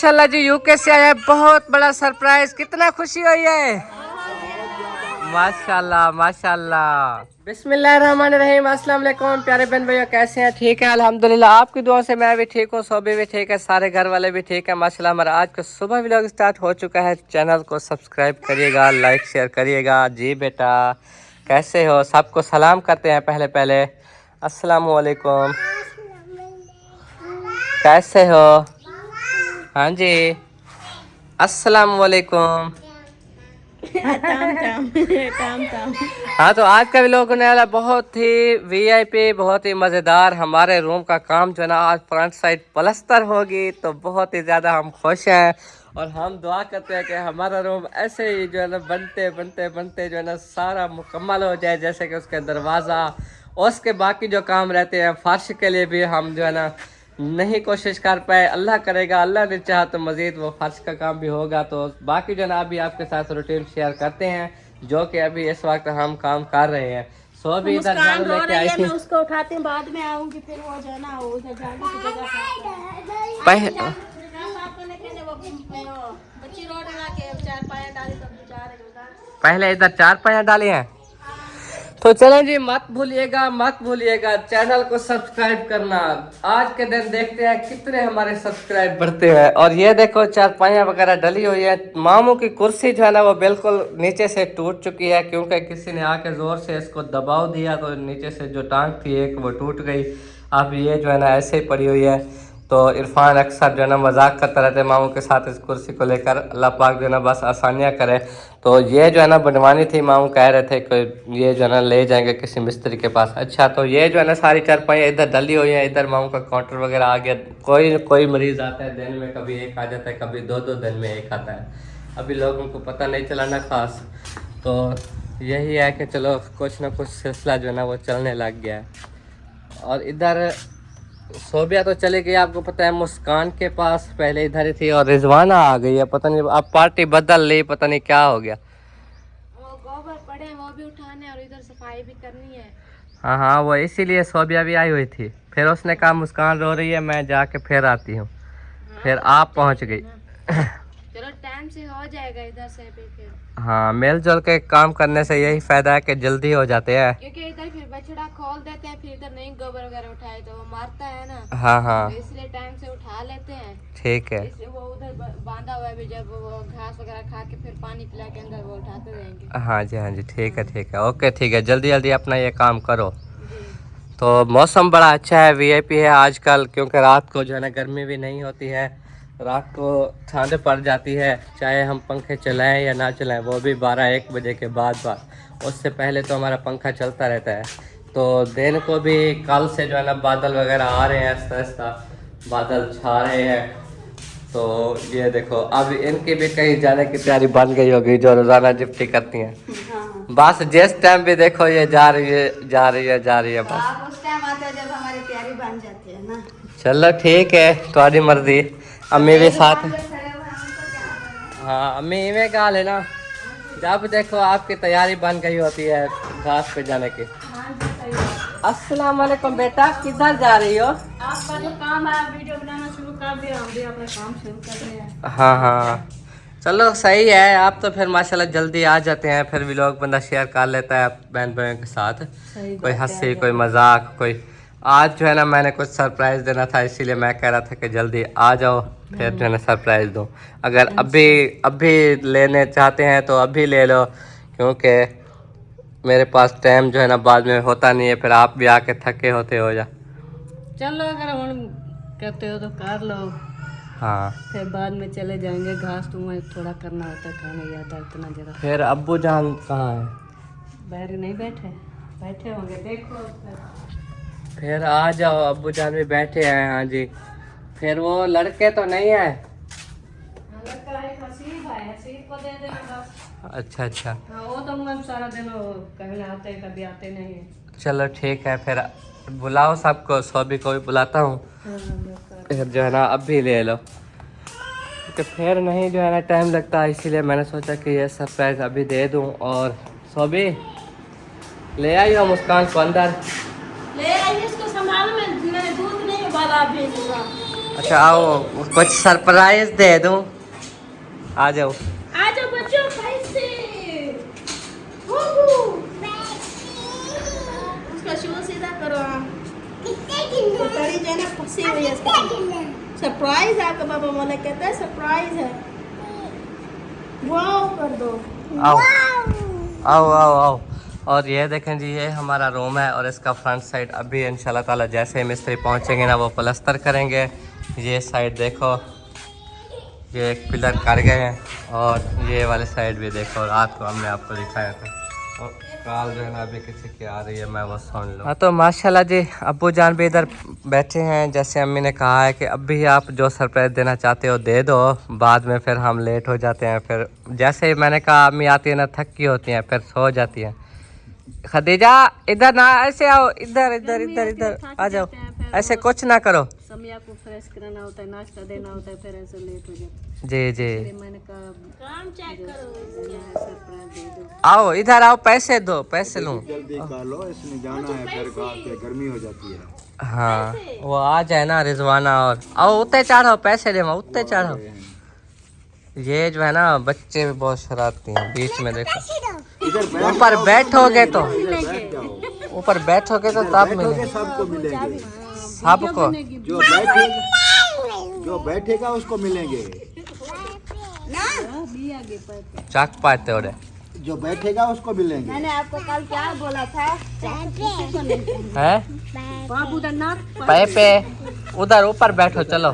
माशाल्लाह जी यूके से आया, बहुत बड़ा सरप्राइज, कितना खुशी हुई है। माशाल्लाह माशाल्लाह। बिस्मिल्लाहिर्रहमानिर्रहीम। अस्सलाम वालेकुम प्यारे बहन भैया, कैसे हैं? ठीक है अल्हम्दुलिल्लाह, आपकी दुआ से मैं भी ठीक हूँ, सोबी भी ठीक है, सारे घर वाले भी ठीक है माशाल्लाह। हमारा आज का सुबह व्लॉग स्टार्ट हो चुका है। चैनल को सब्सक्राइब करिएगा, लाइक शेयर करिएगा। जी बेटा कैसे हो? सबको सलाम करते हैं पहले अस्सलाम वालेकुम। कैसे हो? हाँ जी अस्सलाम वालेकुम। हाँ तो आज का व्लॉग होने वाला बहुत ही वीआईपी, बहुत ही मज़ेदार। हमारे रूम का काम जो है ना आज फ्रंट साइड प्लस्तर होगी, तो बहुत ही ज़्यादा हम खुश हैं और हम दुआ करते हैं कि हमारा रूम ऐसे ही जो है ना बनते जो है ना सारा मुकम्मल हो जाए, जैसे कि उसके दरवाज़ा और उसके बाकी जो काम रहते हैं फर्श के लिए भी हम जो है ना नहीं कोशिश कर पाए। अल्लाह करेगा, अल्लाह ने चाहा तो मज़ीद वो फर्श का काम भी होगा। तो बाकी जो ना अभी आपके साथ रूटीन शेयर करते हैं, जो कि अभी इस वक्त हम काम कर रहे हैं। सो भी इधर झाड़ू लेके आई थी, मैं उसको उठाती हूँ, बाद में आऊंगी, फिर वो जो है ना उधर झाड़ू की जगह पहले इधर 4 पाया डाले हैं। तो चलो जी, मत भूलिएगा चैनल को सब्सक्राइब करना। आज के दिन देखते हैं कितने हमारे सब्सक्राइब बढ़ते हैं। और ये देखो चारपाइयाँ वगैरह डली हुई है। मामू की कुर्सी जो है ना वो बिल्कुल नीचे से टूट चुकी है, क्योंकि किसी ने आके ज़ोर से इसको दबाव दिया, तो नीचे से जो टांग थी एक वो टूट गई। अब ये जो है ना ऐसे ही पड़ी हुई है। तो इरफान अक्सर जो है ना मजाक करता रहता है मामू के साथ इस कुर्सी को लेकर। अल्लाह पाक जो है ना बस आसानियाँ करे। तो ये जो है ना बनवानी थी, मामू कह रहे थे कि ये जो है ना ले जाएंगे किसी मिस्त्री के पास। अच्छा तो ये जो है ना सारी चारपाइयाँ इधर डली हुई हैं। इधर मामू का काउंटर वगैरह आ गया। कोई मरीज़ आता है दिन में, कभी एक आ जाता है, कभी दो दिन में एक आता है। अभी लोगों को पता नहीं चला ना ख़ास। तो यही है कि चलो कुछ ना कुछ सिलसिला जो है ना वो चलने लग गया है। और इधर सोबिया तो चली गई, आपको पता है, मुस्कान के पास। पहले इधर ही थी और रिजवाना आ गई है, पता नहीं अब पार्टी बदल ली, पता नहीं क्या हो गया। वो गोबर पड़े हैं, वो भी उठाने और इधर सफाई भी करनी है। हाँ वो इसीलिए सोबिया भी आई हुई थी। फिर उसने कहा मुस्कान रो रही है, मैं जाके फिर आती हूँ। फिर आप पहुँच गई। चलो टाइम से हो जाएगा इधर से भी फिर। हाँ मिलजुल के काम करने से यही फायदा है कि जल्दी हो जाते हैं। क्योंकि इधर फिर बछड़ा खोल देते हैं, फिर इधर नहीं गोबर वगैरह उठाए तो वो मारता है ना। हाँ तो इसलिए टाइम से उठा लेते हैं। ठीक है। इसलिए वो उधर बांधा हुआ है भी, जब वो घास वगैरह खा के फिर पानी पिला के अंदर वो उठाते रहेंगे। हाँ जी ठीक है ओके ठीक है, जल्दी अपना ये काम करो। तो मौसम बड़ा अच्छा है, वीआईपी है आजकल, क्योंकि रात को जो है ना गर्मी भी नहीं होती है, रात को ठंड पड़ जाती है। चाहे हम पंखे चलाएं या ना चलाएं, वो भी 12-1 बजे के बाद। उससे पहले तो हमारा पंखा चलता रहता है। तो दिन को भी कल से जो है ना बादल वगैरह आ रहे हैं, आहिस्ता बादल छा रहे हैं। तो ये देखो अब इनकी भी कहीं जाने की तैयारी बन गई होगी, जो रोज़ाना ड्यूटी करती हैं। हाँ। बस जिस टाइम भी देखो ये जा रही है बस। आप उस टाइम आते हैं जब हमारी तैयारी बन जाती है ना। चलो ठीक है, तुम्हारी मर्जी। अम्मी भी साथ। हाँ अम्मी इवें कहा लेना, जब देखो आपकी तैयारी बन गई होती है घास पे जाने की। अस्सलाम वालेकुम बेटा, किधर जा रही हो? आपका जो काम है, आप वीडियो बनाना शुरू कर दिया, हम भी अपना काम शुरू कर रहे हैं। हाँ चलो सही है। आप तो फिर माशाल्लाह जल्दी आ जाते हैं, फिर व्लॉग बंदा शेयर कर लेता है बहन भाइयों के साथ। कोई हंसी, कोई मजाक, कोई। आज जो है ना मैंने कुछ सरप्राइज़ देना था, इसीलिए मैं कह रहा था कि जल्दी आ जाओ, फिर जो है ना सरप्राइज़ दूँ। अगर अभी लेने चाहते हैं तो अभी ले लो, क्योंकि मेरे पास टाइम जो है ना बाद में होता नहीं है, फिर आप भी आके थके होते हो जा। चलो अगर हम कहते हो तो कर लो, हाँ फिर बाद में चले जाएंगे। घास तुम्हें थोड़ा करना होता है, खाने याद इतना जरा। फिर अब्बू जान कहाँ है? बाहर नहीं बैठे होंगे, देखो। फिर आ जाओ, अब्बू जान भी बैठे हैं। हाँ जी। फिर वो लड़के तो नहीं है? हसीब को दे देना बस। अच्छा हाँ, वो तो हम सारा दिन कभी आते हैं कभी आते नहीं है। चलो ठीक है, फिर बुलाओ सबको, सभी को भी बुलाता हूँ। फिर जो है ना अभी ले लो, क्योंकि फिर नहीं जो है ना टाइम लगता, इसीलिए मैंने सोचा कि ये सरप्राइज़ अभी दे दूँ। और सभी ले आई हो मुस्कान को अंदर। ले आई इसको संभाल, में दूध नहीं उबाला अभी। अच्छा आओ, कुछ सरप्राइज दे दूं। आ जाओ बच्चों पैसे। उसका शू सीधा करो। तड़ी जो है ना फंसी हुई है। सरप्राइज है आपका पापा बोले, कहता है सरप्राइज है। वाओ कर दो। आओ आओ आओ आओ। और ये देखें जी, ये हमारा रूम है और इसका फ्रंट साइड अभी इंशाल्लाह ताला जैसे ही मिस्त्री पहुंचेंगे ना वो प्लास्टर करेंगे। ये साइड देखो, ये एक पिलर कर गए हैं और ये वाले साइड भी देखो, रात को हमने आपको दिखाया था। और कॉल जो है ना अभी किसी की आ रही है, मैं वो सुन लूँ। हाँ तो माशाल्लाह जी, अब्बू जान भी इधर बैठे हैं। जैसे अम्मी ने कहा है कि अभी आप जो सरप्राइज़ देना चाहते हो दे दो, बाद में फिर हम लेट हो जाते हैं। फिर जैसे ही मैंने कहा अम्मी आती है ना थकी होती हैं, फिर सो जाती हैं। खदीजा इधर ना, ऐसे आओ, इधर इधर इधर इधर आ जाओ, ऐसे कुछ ना करो। समय आपको फ्रेश कराना होता है, नाश्ता देना होता है, फिर ऐसे लेट हो जाता है। जी जी, मैंने कहा काम चेक करो, सरप्राइज दे दो। आओ इधर आओ, पैसे दो, पैसे लूँ। जल्दी कर लो, इसमें जाना है, फिर पे गर्मी हो जाती है। हाँ वो आ जाए ना रिजवाना, और आओ उत्ते चढ़ो, पैसे दे, उत्ते चढ़ो। ये जो है ना बच्चे भी बहुत शरारती हैं, बीच में देखो। ऊपर बैठोगे तो, ऊपर बैठोगे तो तब मिलेंगे, सबको मिलेंगे, सबको। जो बैठेगा उसको मिलेंगे। चाक पाते हो, जो बैठेगा उसको मिलेंगे। मैंने आपको कल क्या बोला था? है बाबू उधर ना पे पे उधर ऊपर बैठो, चलो।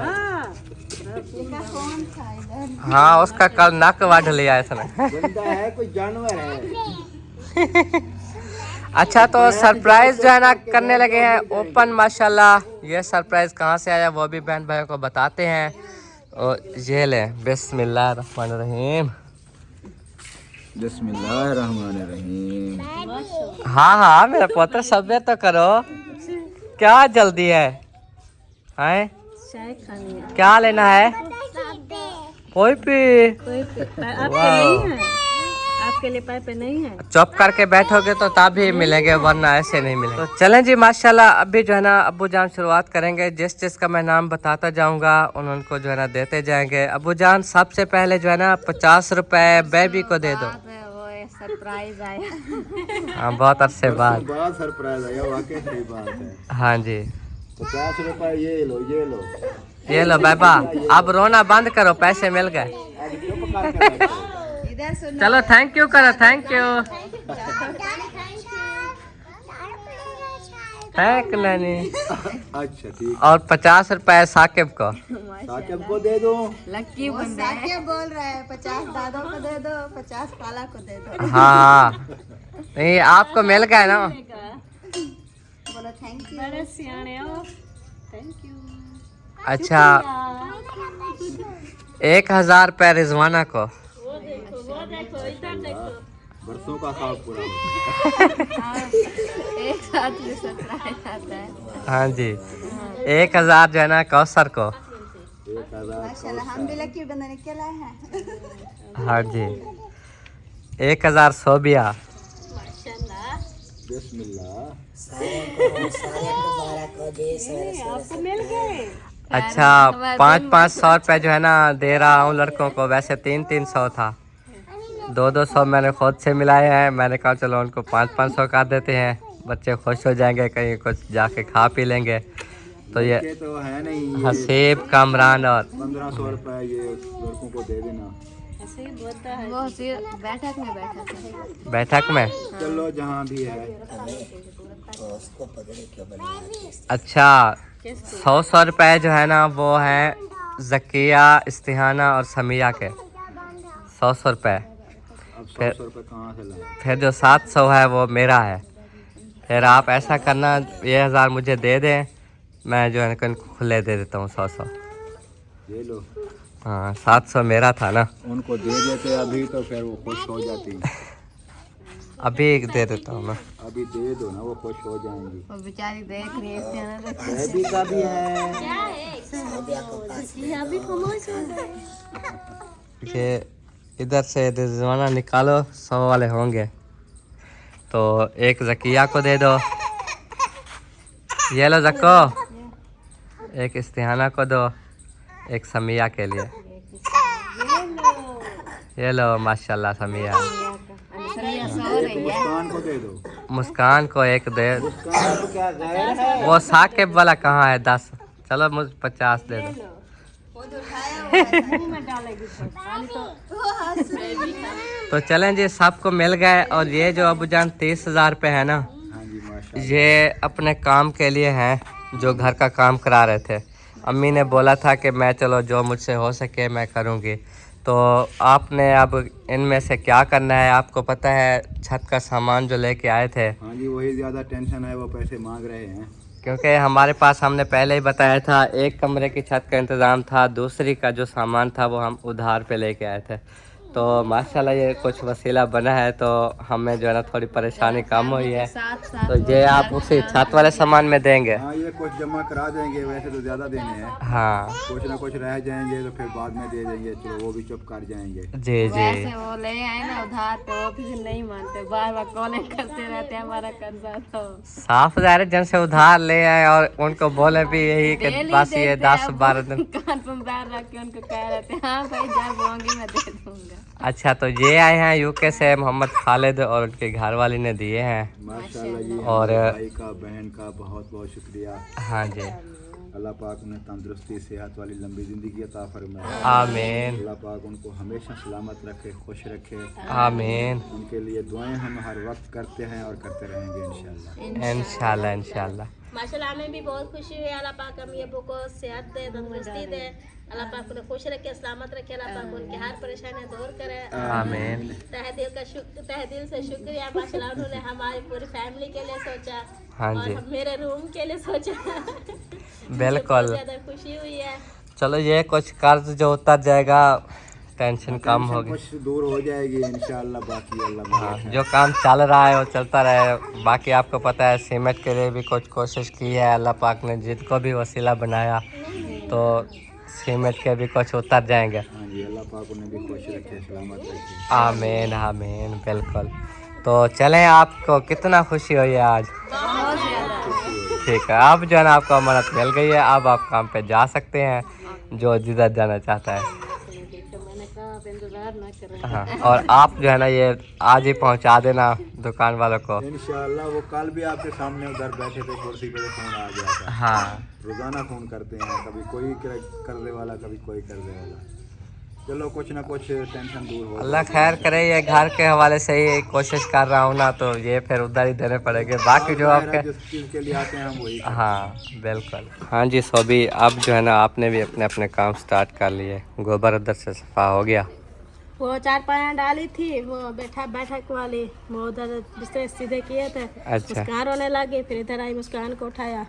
हाँ उसका कल नक वाढ़ लिया इसने। बंदा है कोई जानवर है। अच्छा तो सरप्राइज जो है ना करने लगे हैं ओपन। माशाल्लाह ये सरप्राइज कहाँ से आया वो भी बहन भाइयों को बताते हैं। और ये ले, बिस्मिल्लाहिर्रहमानिर्रहीम। बिस्मिल्लाहिर्रहमानिर्रहीम। हाँ हाँ मेरा पुत्र, सब्र तो करो, क्या जल्दी है? हैं चाय खानी है। क्या लेना है? कोई भी आपके लिए पाइप नहीं है। चुप करके बैठोगे तो तभी मिलेंगे, वरना ऐसे नहीं मिलेंगे। तो चलें जी माशाल्लाह, अभी जो है ना अब्बू जान शुरुआत करेंगे। जिस जिस का मैं नाम बताता जाऊंगा उनको जो है ना देते जाएंगे। अब्बू जान सबसे पहले जो है ना 50 रुपए बेबी को दे दो। वो सरप्राइज आया। हाँ बहुत अरसे बाद बहुत सरप्राइज आया, वाकई सही बात है। हाँ जी 50 रुपए ये लो, ये लो, ये लो बाबा, अब रोना बंद करो, पैसे मिल गए। अब चुप करके बैठो। इधर सुनो। चलो थैंक यू करो, थैंक यू, थैंक नानी। अच्छा ठीक। और 50 रुपए साकिब को। साकिब को दे दो। लक्की बंदा है। क्या बोल रहा है? 50 दादो को दे दो, 50 काला को दे दो। हाँ नहीं आपको मिल गए ना। बोलो थैंक यू। बड़े सियाने हो, थैंक यू। अच्छा 1000 रुपए रिजवाना को। बरसों का खाब पूरा हो। एक साथ में सरप्राइज आता है। हाँ जी 1000 जो है ना कौसर को। 1000 माशाल्लाह हम भी लकी बंदा निकला है। हाँ जी 1000 सोबिया। बिस्मिल्लाह। आपको मिल गए। अच्छा 500 रुपए जो है ना दे रहा हूँ लड़कों को। वैसे 300 था, 200 मैंने खुद से मिलाए हैं। मैंने कहा चलो उनको 500 का देते हैं, बच्चे खुश हो जाएंगे, कहीं कुछ जाके खा पी लेंगे। तो ये तो है नहीं, हसीब कामरान और 1500 रुपए ये लड़कों को दे देना। वो बैठक में बैठा था। बैठक में। चलो जहाँ भी है। अच्छा 100 रुपए जो है ना वो है जकिया, इस्तिहाना और समिया के 100 रुपए। अब 100 रुपए कहाँ से लाए? फिर जो 700 है वो मेरा है। फिर आप ऐसा करना, ये 1000 मुझे दे दें, मैं जो है ना खुले दे देता हूँ 100। ये लो। हाँ 700 मेरा था ना, उनको दे देते अभी तो फिर वो खुश हो जाती। अभी दे देता हूँ मैं। अभी दे दो ना, वो खुश हो जाएंगी। वो बेचारी देख रही है। बेबी का भी है। ये इधर से रिजवाना निकालो, 100 वाले होंगे तो एक जकिया को दे दो। ये लो जको, एक इस्तिहाना को दो, एक समिया के लिए। ये लो माशाल्लाह समिया। मुस्कान को दे दो। मुस्कान को एक दे। मुस्कान को क्या गैर है? वो साकिब वाला कहाँ है? 10। चलो मुझे 50 दे दो। तो चलें जी, सबको मिल गए। और ये जो अबूजान 30,000 रुपये है ना, हाँ जी माशाल्लाह। ये अपने काम के लिए हैं, जो घर का काम करा रहे थे। अम्मी ने बोला था कि मैं चलो जो मुझसे हो सके मैं करूँगी। तो आपने अब इनमें से क्या करना है? आपको पता है छत का सामान जो लेके आए थे, हाँ जी वही ज़्यादा टेंशन है, वो पैसे मांग रहे हैं। क्योंकि हमारे पास हमने पहले ही बताया था एक कमरे की छत का इंतज़ाम था, दूसरी का जो सामान था वो हम उधार पे लेके आए थे। तो माशाल्लाह ये कुछ वसीला बना है, तो हमें जो है ना थोड़ी परेशानी कम हुई है। तो ये आप उसी छत वाले सामान में देंगे? हाँ ये कुछ जमा करा देंगे, वैसे तो ज़्यादा देने हैं। हाँ कुछ ना कुछ रह जाएंगे तो फिर बाद में दे देंगे, चलो वो भी चुप कर जाएंगे। जी जी। वैसे वो ले आए ना उधार, तो वो भी नहीं मानते, बार बार कॉलिंग करते रहते हैं हमारा कर्जा। तो साफ ज़ाहिर है जिनसे उधार ले आए और उनको बोले भी यही कि बस ये 10-12 दिन। कान सुनदार रख के उनको कह रहे थे हाँ भाई जब होंगी मैं दे दूंगा। अच्छा, तो ये आए हैं यूके से मोहम्मद खालिद और उनकी घरवाली ने दिए हैं। माशाल्लाह जी। और भाई का बहन का बहुत बहुत शुक्रिया। हाँ जी, अल्लाह पाक उन्हें तंदुरुस्ती सेहत वाली लंबी ज़िंदगी अता फरमाए। आमीन अल्लाह पाक उनको हमेशा सलामत रखे, खुश रखे। आमीन। उनके लिए दुआएं हम हर वक्त करते हैं और करते रहेंगे इंशाल्लाह। इंशाल्लाह इंशाल्लाह। माशाल्लाह हमें भी बहुत खुशी हुई। अल्लाह पाक हम ये को सेहत दे, तंदुरुस्ती दे। अल्लाह पाक उन्हें खुश रखे, सलामत रखे। अल्लाह पाक उनकी हर परेशानियां दूर करे। आमीन। तहे दिल से शुक्रिया। माशाल्लाह उन्होंने हमारी पूरी फैमिली के लिए सोचा हाँ और जी, मेरे रूम के लिए सोचा। बिल्कुल। बहुत ज्यादा खुशी हुई है। चलो ये कुछ कर्ज जो उतर जाएगा, टेंशन कम होगी। कुछ दूर हो जाएगी इंशाल्लाह। बाकी अल्लाह हाँ, जो काम चल रहा है वो चलता रहे। बाकी आपको पता है सीमेंट के लिए भी कुछ कोशिश की है, अल्लाह पाक ने जिसको भी वसीला बनाया, तो सीमेंट के भी कुछ उतर जाएंगे। हाँ जी अल्लाह पाक उन्हें भी खुश रखे, सलामत रखे। आमीन आमीन, बिल्कुल। तो चलें, आपको कितना खुशी हुई है आज? ठीक है, अब जो है ना आपको अमानत मिल गई है, अब आप काम पे जा सकते हैं जो जिधर जाना चाहता है। हाँ, और आप जो है ना ये आज ही पहुंचा देना दुकान वालों को। इंशाल्लाह। वो कल भी आपके सामने उधर बैठे थे कुर्सी पे, फोन आ गया था। हाँ, रोजाना फोन करते हैं, कभी कोई करने वाला, कभी कोई करने वाला। चलो कुछ ना कुछ टेंशन दूर हो। अल्लाह खैर करे। ये घर के हवाले से ही कोशिश कर रहा हूँ ना, तो ये फिर उधर ही देने पड़ेंगे। बाकी जो आपके जिस चीज़ के लिए आते हैं हम वही। हाँ बिल्कुल। हाँ जी सोबी, अब जो है ना आपने भी अपने अपने काम स्टार्ट कर लिए। गोबर उधर से सफा हो गया। वो 4 पाया डाली थी, वो बैठक वाली, वो उधर बिस्तर सीधे किए थे। अच्छा। मुस्कान रोने लगी, फिर इधर आई, मुस्कान को उठाया,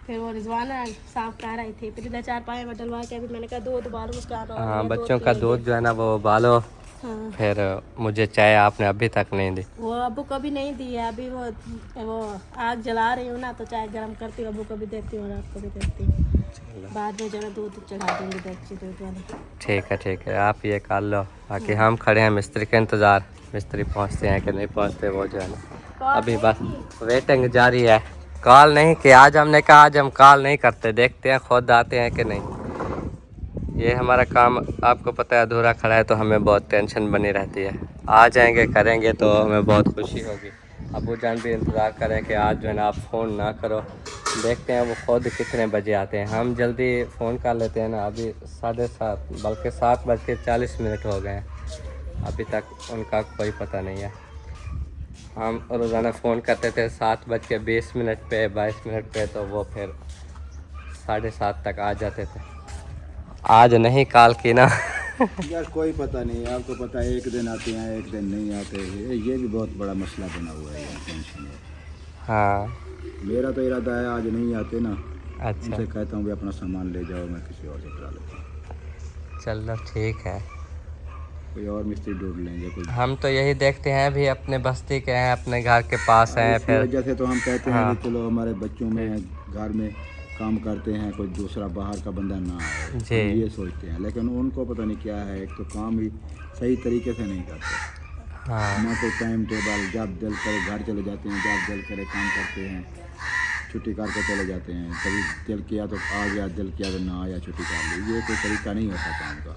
फिर वो रिजवाना साफ कर रही थी, फिर इधर 4 पाया में डलवा के अभी मैंने कहा दूध उबालो। मुस्कान रो रही हाँ, है, बच्चों का दूध जो है ना वो उबालो। हाँ। फिर मुझे चाय आपने अभी तक नहीं दी। वो अबू को भी नहीं दी है, अभी वो आग जला रही हूँ ना, तो चाय गर्म करती हूँ, अबू को भी देती हूँ और आपको भी देती हूँ। बाद में जरा दूध चढ़ा दूँगी बच्ची दूध वाली। ठीक है, आप ये कर लो। बाकी हम खड़े हैं मिस्त्री के इंतज़ार, मिस्त्री पहुंचते हैं कि नहीं पहुंचते, वो जो है ना अभी बस वेटिंग जारी है। कॉल नहीं किया आज, हमने कहा आज हम कॉल नहीं करते, देखते हैं खुद आते हैं कि नहीं। ये हमारा काम आपको पता है अधूरा खड़ा है, तो हमें बहुत टेंशन बनी रहती है। आ जाएंगे करेंगे तो हमें बहुत खुशी होगी। अबू जान भी इंतज़ार करें कि आज जो है ना आप फ़ोन ना करो। देखते हैं वो खुद कितने बजे आते हैं, हम जल्दी फ़ोन कर लेते हैं ना। अभी 7:30 बल्कि 7:40 हो गए हैं, अभी तक उनका कोई पता नहीं है। हम रोज़ाना फ़ोन करते थे 7:20 पे 22 पे, तो वो फिर 7:30 तक आ जाते थे। आज नहीं कॉल की ना। यार कोई पता नहीं, आपको पता है एक दिन आते हैं एक दिन नहीं आते, ये भी बहुत बड़ा मसला बना हुआ है यार, टेंशन है। हाँ, मेरा तो इरादा है आज नहीं आते ना, अच्छा उनसे कहता हूँ भी अपना सामान ले जाओ, मैं किसी और से करा लेता हूँ। चलो ठीक है, कोई और मिस्त्री ढूंढ लेंगे कोई। हम तो यही देखते हैं भी अपने बस्ती के हैं, अपने घर के पास हैं। इसी फिर वजह से तो हम कहते हैं हाँ। कि चलो हमारे बच्चों में घर में काम करते हैं, कोई दूसरा बाहर का बंदा ना आए, जी। हम ये सोचते हैं। लेकिन उनको पता नहीं क्या है, एक तो काम ही सही तरीके से नहीं करते। हाँ ना कोई टाइम टेबल, जब दिल करे घर चले जाते हैं, जब दिल करे काम करते हैं। छुट्टी करके चले जाते हैं। कभी दिल किया तो आ गया, दिल किया तो ना आया, छुट्टी कर ली। ये कोई तरीका नहीं होता काम का।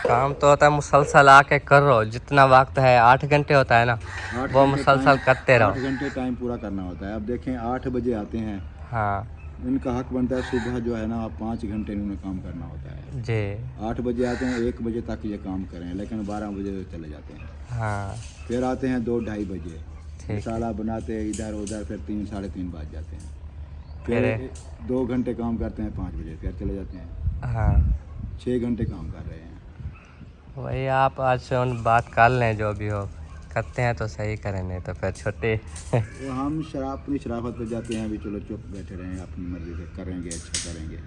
काम तो होता है मुसलसल आके कर रहो, जितना वक्त है 8 घंटे होता है ना, 8 वो घंटे मुसलसल टाइम- करते 8 रहो। घंटे टाइम पूरा करना होता है। अब देखें 8 बजे आते हैं, हाँ इनका हक बनता है सुबह जो है ना 5 घंटे इन्होंने काम करना होता है। जी 8 बजे आते हैं, 1 बजे तक ये काम करें, लेकिन 12 बजे चले जाते हैं। हाँ फिर आते हैं 2-2:30 बजे, ठीक। मसाला बनाते हैं इधर उधर, फिर 3 साढ़े 3 बज जाते हैं। फिर फिर 2 घंटे काम करते हैं, 5 बजे फिर चले जाते हैं। हाँ 6 घंटे काम कर रहे हैं। वही आप आज से उन बात कर लें, जो भी हो करते हैं तो सही करें, नहीं तो फिर छोटे तो हम अपनी शराफत पर जाते हैं, अभी चलो चुप बैठे रहें, अपनी मर्जी से करेंगे, अच्छा करेंगे।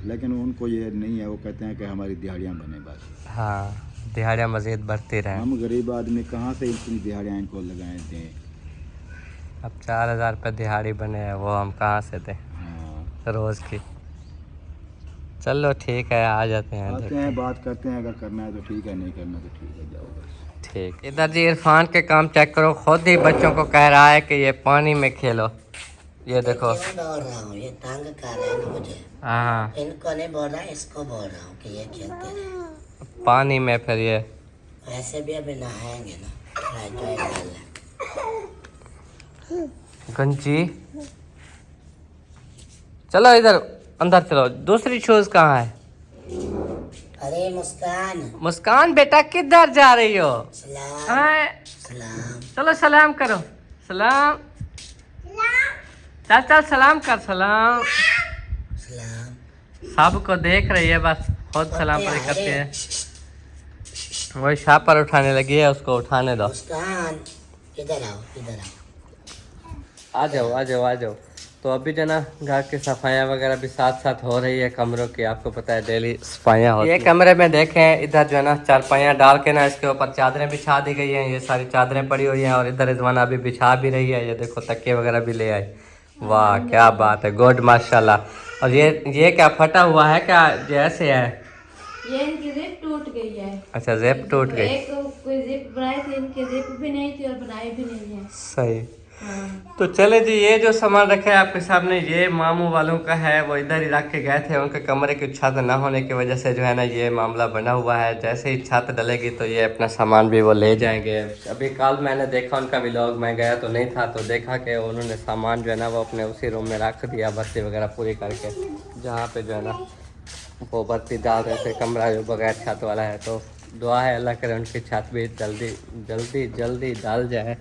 लेकिन उनको ये नहीं है, वो कहते हैं कि हमारी दिहाड़ियाँ बने बस। हाँ दिहाड़ियाँ मज़ीद बढ़ती रहें। हम गरीब आदमी कहाँ से इतनी दिहाड़ियाँ इनको लगाएं दें। अब 4,000 रुपये दिहाड़ी बने हैं, वो हम कहाँ से दें हाँ रोज़ की। चलो ठीक है, आ जाते हैं आते देखते हैं, हैं। बात करते हैं, अगर करना है तो ठीक है, नहीं करना तो ठीक है, जाओ बस। ठीक। इधर जी इरफान के काम चेक करो, खुद ही बच्चों को कह रहा है कि ये पानी में खेलो। ये देखो। क्यों बोल रहा हूँ, ये तंग कर रहे हैं ना मुझे। हाँ इनको नहीं बोल रहा, इसको बोल रहा हूँ कि ये खेलते रहे। पानी में फिर ये वैसे भी अभी नहाएंगे ना, थोड़ा एंजॉय कर लें। गंजी चलो इधर अंदर चलो। दूसरी शूज कहाँ है? अरे मुस्कान, मुस्कान बेटा किधर जा रही हो? सलाम हाँ, सलाम। चलो सलाम करो। सलाम चल चल सलाम कर। सलाम सलाम। सबको देख रही है, बस खुद सलाम पर करती है। वही शाह पर उठाने लगी है, उसको उठाने दो। मुस्कान इधर आओ, इधर आओ। आ जाओ आ जाओ आ जाओ। तो अभी जो ना घर की सफाइयाँ वगैरह भी साथ साथ हो रही है कमरों की, आपको पता है डेली सफाइयाँ होती है। ये कमरे में देखें, इधर जो है ना चारपाइयाँ डाल के ना इसके ऊपर चादरें बिछा दी गई हैं। ये सारी चादरें पड़ी हुई हैं और इधर रिजवाना अभी बिछा भी रही है। ये देखो तकिए वगैरह भी ले आई। वाह क्या बात है, गुड माशाल्लाह। और ये क्या फटा हुआ है क्या? जैसे है ये इनकी जिप टूट गई है। अच्छा जिप टूट गई। एक कोई जिप बनाई थी, इनकी जिप भी नहीं थी और बनाई भी नहीं है। सही। हाँ। तो चले जी, ये जो सामान रखे हैं आपके सामने, ये मामू वालों का है। वो इधर ही रख के गए थे, उनके कमरे की छत ना होने की वजह से जो है ना ये मामला बना हुआ है। जैसे ही छत डलेगी तो ये अपना सामान भी वो ले जाएंगे। अभी कल मैंने देखा उनका व्लॉग, मैं गया तो नहीं था, तो देखा कि उन्होंने सामान जो है ना वो अपने उसी रूम में रख दिया, बत्ती वगैरह पूरी करके, जहाँ पे जो है ना वो बत्ती डाल रहे थे। कमरा जो बगैर छत वाला है, तो दुआ है अल्लाह करे उनकी छत भी जल्दी जल्दी जल्दी डाल जाए,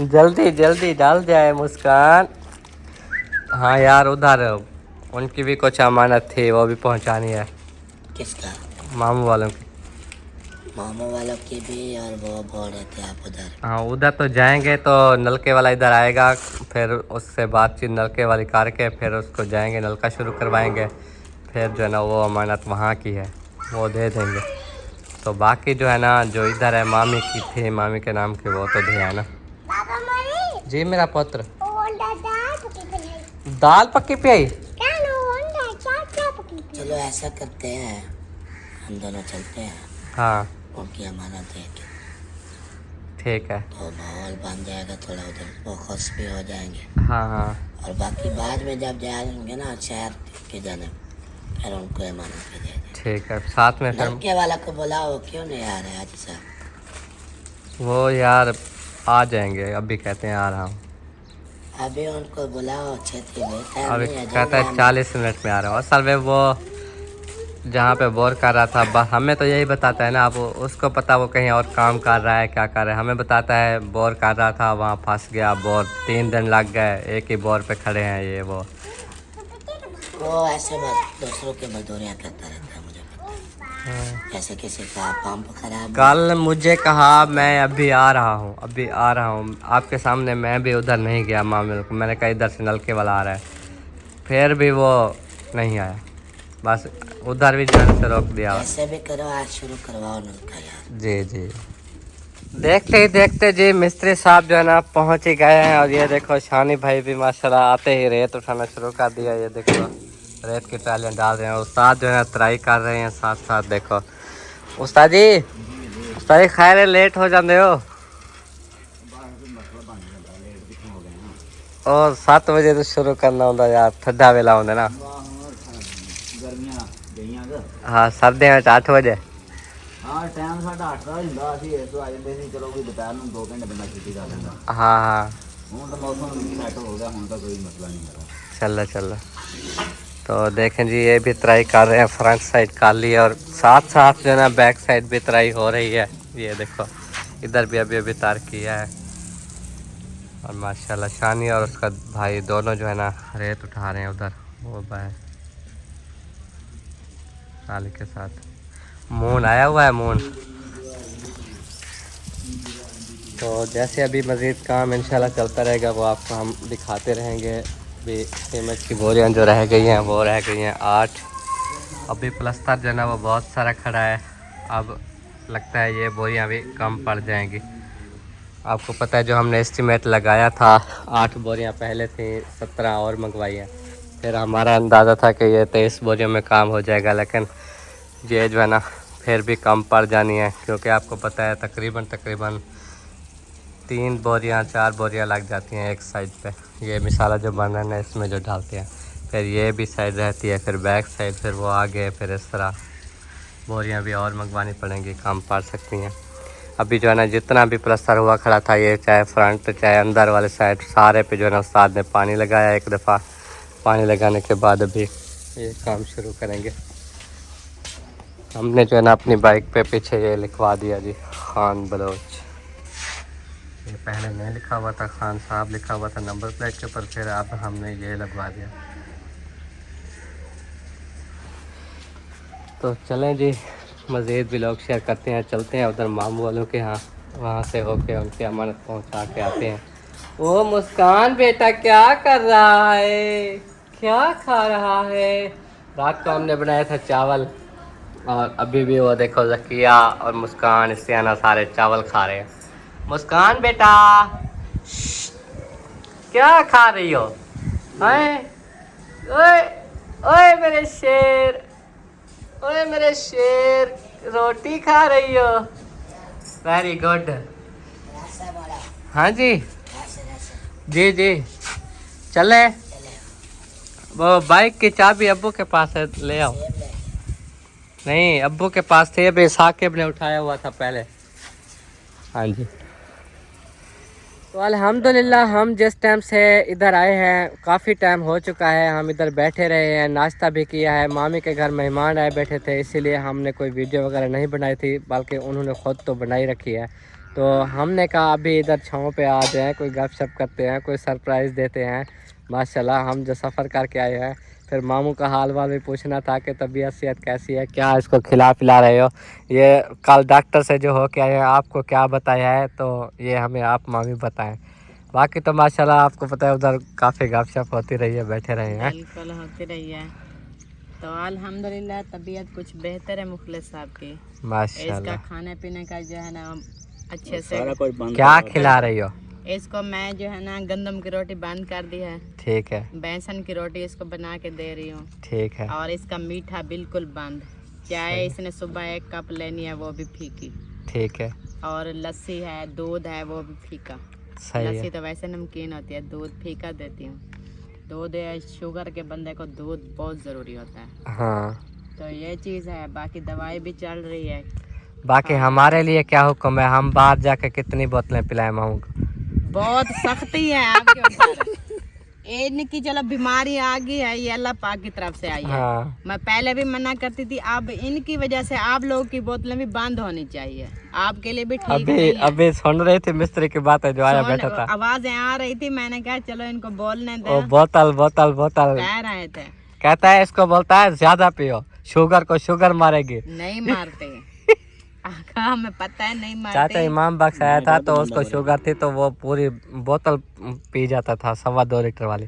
जल्दी जल्दी डाल जाए। मुस्कान हाँ यार, उधर उनकी भी कुछ अमानत थी, वो भी पहुंचानी है किसका? मामू वालों की। मामू वालों की भी, और वो बोल रहे थे आप उधर। हाँ उधर तो जाएंगे, तो नलके वाला इधर आएगा, फिर उससे बातचीत नलके वाली करके फिर उसको जाएंगे, नलका शुरू करवाएंगे। फिर जो है ना वो अमानत वहाँ की है, वो दे देंगे। तो बाकी जो है ना जो इधर है मामी की थी, मामी के नाम की, वो तो दिया ना। जी मेरा पुत्र, दाल पक्की पे आई। चलो ऐसा करते हैं, हम दोनों चलते हैं, हाँ उनकी अमानत दे के, ठीक है। तो माहौल बन जाएगा थोड़ा, उधर वो खुश भी हो जाएंगे। हाँ हाँ और बाकी बाद में जब जाएंगे ना शहर के जाने, फिर उनको अमानत भी दे दें। ठीक है, साथ में फिर नलके वाला को बुलाओ, क्यों नहीं आ रहे आज साहब? वो यार आ जाएंगे, अभी कहते हैं आ रहा हूँ। अभी उनको बुलाओ, छेती में टाइम अभी नहीं है, कहता है जल्दी 40 मिनट में आ रहा हूँ। असल में वो जहाँ पे बोर कर रहा था, हमें तो यही बताता है ना, अब उसको पता वो कहीं और काम कर रहा है, क्या कर रहा है। हमें बताता है बोर कर रहा था, वहाँ फंस गया, बोर 3 दिन लग गए, एक ही बोर पे खड़े हैं ये वो वो ऐसे बस दूसरों की मजदूरियाँ करता रहता है, मुझे पता है। जैसे किसी का पंप खराब, कल मुझे कहा मैं अभी आ रहा हूँ, अभी आ रहा हूँ। आपके सामने मैं भी उधर नहीं गया मामले को, मैंने कहा इधर से नलके वाला आ रहा है, फिर भी वो नहीं आया। बस उधर भी जाने से रोक दिया। ऐसे भी करो, आज शुरू करवाओ नलका यार। जी जी। देखते ही देखते जी मिस्त्री साहब जो है ना पहुँच ही गए हैं। और ये देखो शानी भाई भी माशाल्लाह आते ही रेत उठाना शुरू कर दिया। ये देखो रेत की ट्रालियाँ डाल रहे हैं, उस्ताद जो है तराई कर रहे हैं साथ साथ। देखो उस्ताद जी खैर लेट हो जाते हो। और 7 बजे तो शुरू करना होता यार, ठंडा वेला होता ना। गर्मियां गईयां ग हाँ सर्दियों में 8 बजे। हाँ टाइम साढ़ा 8 ਦਾ ਹੁੰਦਾ ਸੀ ਇਸ ਤੋਂ ਆ ਜਾਂਦੇ ਸੀ ਚਲੋ ਵੀ ਦੁਪਹਿਰ ਨੂੰ 2 ਘੰਟੇ ਬੰਦਾ ਛੁੱਟੀ ਕਰ ਲੈਂਦਾ। हाँ हाँ ਹੁਣ ਤਾਂ ਮੌਸਮ ਸੈੱਟ ਹੋ ਗਿਆ, ਹੁਣ ਤਾਂ ਕੋਈ ਮਸਲਾ नहीं है। चलो चलो। तो देखें जी ये भी तराई कर रहे हैं, फ्रंट साइड कर ली और साथ साथ जो है ना बैक साइड भी तराई हो रही है। ये देखो इधर भी अभी तार किया है और माशाल्लाह शानी और उसका भाई दोनों जो है ना रेत उठा रहे हैं उधर वो भाई साली के साथ। मून आया हुआ है मून। तो जैसे अभी मज़ीद काम इंशाल्लाह चलता रहेगा वो आपको हम दिखाते रहेंगे। भी सीमेंट की बोरियाँ जो रह गई हैं वो रह गई हैं 8। अभी प्लस्तर जो है ना वो बहुत सारा खड़ा है, अब लगता है ये बोरियाँ भी कम पड़ जाएंगी। आपको पता है जो हमने एस्टीमेट लगाया था 8 बोरियाँ पहले थी, 17 और मंगवाई हैं। फिर हमारा अंदाज़ा था कि ये 23 बोरियों में काम हो जाएगा, लेकिन ये जो है ना फिर भी कम पड़ जानी है, क्योंकि आपको पता है तकरीबन 3 बोरियाँ 4 बोरियाँ लग जाती हैं एक साइड पे। ये मिसाला जो बन रहा है इसमें जो डालते हैं, फिर ये भी साइड रहती है, फिर बैक साइड, फिर वो आगे, फिर इस तरह बोरियाँ भी और मंगवानी पड़ेंगी, कम पड़ सकती हैं। अभी जो है ना जितना भी प्लस्तर हुआ खड़ा था, ये चाहे फ्रंट चाहे अंदर वाले साइड, सारे पे जो है ना उस्ताद ने पानी लगाया। एक दफ़ा पानी लगाने के बाद अभी ये काम शुरू करेंगे। हमने जो है ना अपनी बाइक पे पीछे ये लिखवा दिया जी खान बलोच। ये पहले नहीं लिखा हुआ था, खान साहब लिखा हुआ था नंबर प्लेट के ऊपर, फिर अब हमने ये लगवा दिया। तो चलें जी मज़ीद भी लोग शेयर करते हैं, चलते हैं उधर मामू वालों के यहाँ, वहाँ से होके उनकी अमानत पहुँचा के आते हैं। ओ मुस्कान बेटा क्या कर रहा है, क्या खा रहा है? रात को हमने बनाया था चावल और अभी भी वो देखो ज़किया और मुस्कान इस्तियाना सारे चावल खा रहे हैं। मुस्कान बेटा क्या खा रही हो? ओए ओए मेरे शेर, ओए मेरे शेर रोटी खा रही हो? Very good. हाँ जी जी जी चले। वो बाइक की चाबी अब्बू के पास है, ले आओ। नहीं अब्बू के पास थे, अभी साकिब ने उठाया हुआ था पहले। हाँ जी। तो अल्हम्दुलिल्लाह हम जिस टाइम से इधर आए हैं काफ़ी टाइम हो चुका है, हम इधर बैठे रहे हैं, नाश्ता भी किया है। मामी के घर मेहमान आए बैठे थे, इसीलिए हमने कोई वीडियो वगैरह नहीं बनाई थी, बल्कि उन्होंने ख़ुद तो बनाई रखी है। तो हमने कहा अभी इधर छाँव पे आ जाएँ, कोई गपशप करते हैं, कोई सरप्राइज़ देते हैं। माशाल्लाह हम जो सफ़र करके आए हैं, फिर मामू का हाल वाल भी पूछना था कि तबीयत सेहत कैसी है, क्या इसको खिला पिला रहे हो। ये कल डॉक्टर से जो हो के आए हैं आपको क्या बताया है, तो ये हमें आप मामी बताएं। बाकी तो माशाल्लाह आपको पता है उधर काफ़ी गपशप होती रही है, बैठे रहे हैं। बिल्कुल होती रही है। तो अल्हम्दुलिल्लाह तबीयत कुछ बेहतर है मुखलिस साहब की। माशाल्लाह। इसका खाने पीने का जो है ना अच्छे से क्या खिला रही हो? इसको मैं जो है ना गंदम की रोटी बंद कर दी है, ठीक है। बेसन की रोटी इसको बना के दे रही हूँ, ठीक है। और इसका मीठा बिल्कुल बंद। चाय इसने सुबह 1 कप लेनी है, वो भी फीकी, ठीक है। और लस्सी है, दूध है, वो भी फीका। सही है। लस्सी तो वैसे नमकीन होती है, दूध फीका देती हूँ। दूध शुगर के बंदे को दूध बहुत ज़रूरी होता है। हाँ तो ये चीज़ है। बाकी दवाई भी चल रही है। बाकी हमारे लिए क्या हुक्म है, हम बाहर जाके कितनी बोतलें पिलाएं मामू को? बहुत सख्ती है आपके ऊपर। इनकी चलो बीमारी आ गई है, ये अल्लाह पाक की तरफ से आई है। हाँ। मैं पहले भी मना करती थी, अब इनकी वजह से आप लोगों की बोतलें भी बंद होनी चाहिए, आपके लिए भी ठीक अभी नहीं है। अभी सुन रहे थे मिस्त्री की बात है जो आया बैठा था, आवाजें आ रही थी, मैंने कहा चलो इनको बोलने दे। ओ बोतल बोतल बोतल कह रहे थे, कहता है इसको बोलता है ज्यादा पियो, शुगर को शुगर मारेगी। नहीं मारते। हमें पता है नहीं मारते। चाचा इमाम बख्श आया था तो उसको शुगर थी, तो वो पूरी बोतल पी जाता था, 2.25 लीटर वाली।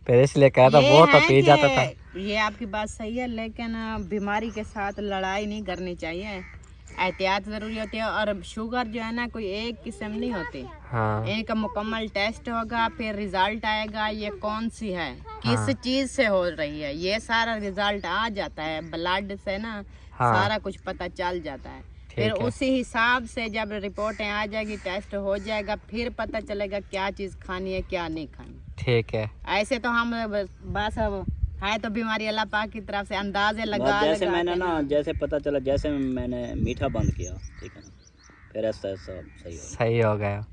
फिर इसलिए कहता वो तो पी जाता था। ये आपकी बात सही है, लेकिन बीमारी के साथ लड़ाई नहीं करनी चाहिए, एहतियात जरूरी होती है। और शुगर जो है ना कोई एक किस्म नहीं होती। हाँ। इनका मुकम्मल टेस्ट होगा, फिर रिजल्ट आएगा ये कौन सी है, किस चीज से हो रही है, ये सारा रिजल्ट आ जाता है ब्लड से ना। हाँ। सारा कुछ पता चल जाता है। फिर ठीक है। उसी हिसाब से जब रिपोर्टें आ जाएगी, टेस्ट हो जाएगा, फिर पता चलेगा क्या चीज़ खानी है क्या नहीं खानी। ठीक है। ऐसे तो हम बस अब है तो बीमारी अल्लाह पाक की तरफ से अंदाजे लगा जैसे लगा मैंने के ना जैसे पता चला, जैसे मैंने मीठा बंद किया, ठीक है ना, फिर ऐसा ऐसा सही हो सही हो गया।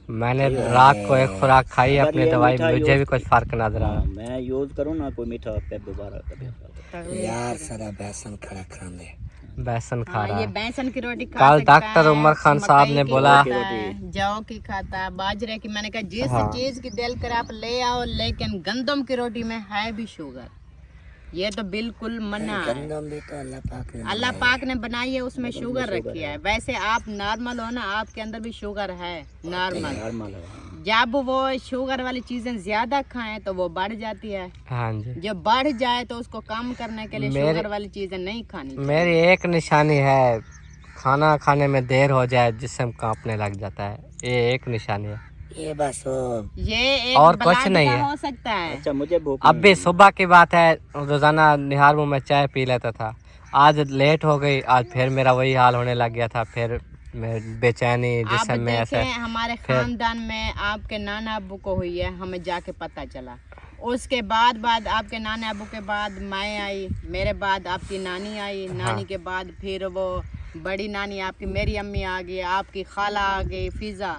मैंने रात को एक खुराक खाई अगर अपनी ये दवाई, मीठा मुझे भी यूज़- कुछ फर्क नजर हाँ, आया। मैं यूज़ करूँ ना कोई मीठा, फिर दोबारा कभी यार सारा बेसन खड़ा खाने। बेसन खा हाँ, रहा ये है। बेसन की रोटी खा कल सकता डॉक्टर है, उमर खान साहब ने मकई की बोला, खाता है, जौ की खाता है, बाजरे की। मैंने कहा जिस हाँ। चीज की दिल कर आप ले आओ, लेकिन गंदम की रोटी में है भी शुगर, ये तो बिल्कुल मना है। गंदम भी तो अल्लाह पाक ने बनाई है, उसमें शुगर रखी है। वैसे आप नॉर्मल हो ना, आपके अंदर भी शुगर है नॉर्मल। नॉर्मल है। जब वो शुगर वाली चीजें ज्यादा खाएं तो वो बढ़ जाती है, हाँ जी। जब बढ़ जाए तो उसको कम करने के लिए मेरे- शुगर वाली चीजें नहीं खानी चाहिए। मेरी एक निशानी है, खाना खाने में देर हो जाए जिस्म कांपने लग जाता है, ये एक निशानी है। ये बस वो ये एक और कुछ ब्लड नहीं का है। हो सकता है। अच्छा, मुझे भूख अब भी नहीं सुबह की बात है, रोजाना निहार मुँह में चाय पी लेता था, आज लेट हो गई, आज फिर मेरा वही हाल होने लग गया था। फिर मैं बेचैनी आप जिसम में ऐसे। देखें, हमारे खानदान में आपके नाना अब्बू को हुई है, हमें जाके पता चला। उसके बाद आपके नाना अब्बू के बाद मैं आई, मेरे बाद आपकी नानी आई, नानी के बाद फिर वो बड़ी नानी आपकी मेरी अम्मी आ गई, आपकी खाला आ गई फिजा,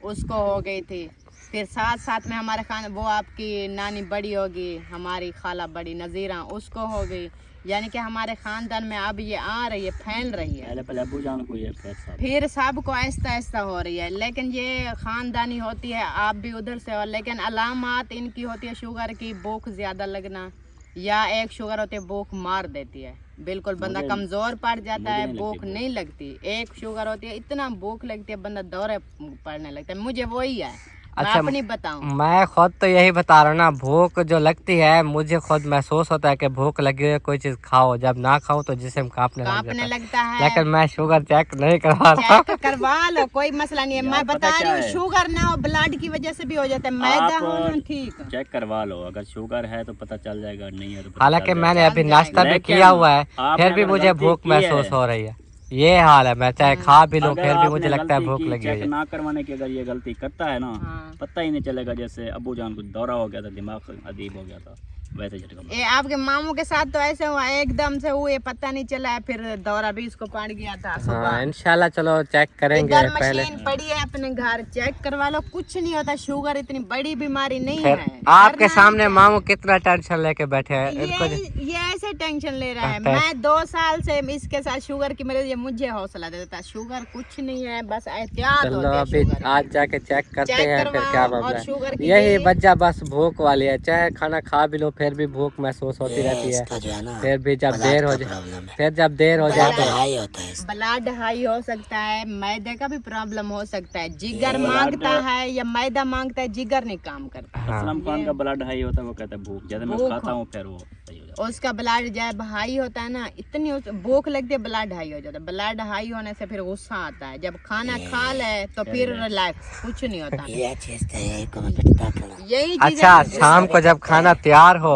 उसको हो गई थी। फिर साथ साथ में हमारे खान वो आपकी नानी बड़ी होगी, हमारी खाला बड़ी नज़ीरा, उसको हो गई। यानी कि हमारे खानदान में अब ये आ रही है, फैल रही है, पहले अबू जान को ये फिर सबको आहिस्ता आहिस्ता हो रही है। लेकिन ये खानदानी होती है, आप भी उधर से हो। लेकिन अलामात इनकी होती है शुगर की, भूख ज़्यादा लगना, या एक शुगर होती है भूख मार देती है, बिल्कुल बंदा कमज़ोर पड़ जाता है, भूख नहीं लगती। एक शुगर होती है इतना भूख लगती है बंदा दौरे पड़ने लगता है। मुझे वही है, मैं अच्छा, अपनी बताऊं। मैं खुद तो यही बता रहा हूँ ना, भूख जो लगती है मुझे खुद महसूस होता है कि भूख लगी है, कोई चीज खाओ, जब ना खाओ तो जिस्म कांपने लग कांपने जाता है। लगता है। लेकिन मैं शुगर चेक नहीं करवा रहा। चेक करवा लो, कोई मसला नहीं है। मैं बता रही हूँ, शुगर ना हो, ब्लड की वजह से भी हो जाता है, मैदा हो ना, ठीक है। चेक करवा लो, अगर शुगर है तो पता चल जाएगा, नहीं है तो पता हालांकि चल मैंने जाएगा। अभी नाश्ता भी लेकिन किया हुआ है, आपने फिर भी अगर मुझे गलती भूख की है- महसूस हो रही है। ये हाल है, मैं चाहे खा भी लूँ अगर फिर भी आपने मुझे लगता है गलती भूख की, लगी हुई चेक है। ना करवाने की अगर ये गलती करता है ना, हाँ। पता ही नहीं चलेगा। जैसे अबू जान को दौरा हो गया था, दिमाग अजीब हो गया था, वैसे झटका मारा। ये आपके मामू के साथ तो ऐसे हुआ, एकदम से हुए, पता नहीं चला है, फिर दौरा भी इसको पड़ गया था हाँ, सुबह। इंशाल्लाह चलो चेक करेंगे इधर पहले। मशीन पड़ी है अपने घर, चेक करवा लो, कुछ नहीं होता। शुगर इतनी बड़ी बीमारी नहीं फिर है। आपके करना सामने नहीं मामू कितना टेंशन लेके बैठे हैं इनको। ये ऐसे टेंशन ले रहा है। अच्छा। मैं 2 साल से इसके साथ शुगर की मेरे, ये मुझे हौसला देता है, शुगर कुछ नहीं है, बस एहतियात चलो होती है अभी शुगर की। आज जाके चेक करते चेक हैं फिर करवाओ, क्या और मामला शुगर है। की यही यही- वजह बस भूख वाली है, चाहे खाना खा भी लो फिर भी भूख महसूस होती रहती है। इसका जो है ना फिर भी जब ब्लड देर हो का जाए, प्रॉब्लम है, फिर जब देर हो जाए ब्लड तो हाई होता है इसका। ब्लड हाई हो सकता है, मैदे का भी प्रॉब्लम हो सकता है, जिगर मांगता है या मैदा मांगता है, जिगर नहीं काम करता। हाँ। असलम खान का ब्लड हाई होता है, वो कहता है भूख, जैसे मैं भूख खाता हूँ फिर वो सही हो जाता उसका ब्लड जब हाई होता है ना, इतनी भूख लगती है, ब्लड हाई हो जाता है। ब्लड हाई होने से फिर गुस्सा आता है, जब खाना खा ले तो फिर रिलैक्स, कुछ नहीं होता। ये चीज तो है, को मैं पिटता था। यही चीज अच्छा, शाम को जब खाना तैयार हो,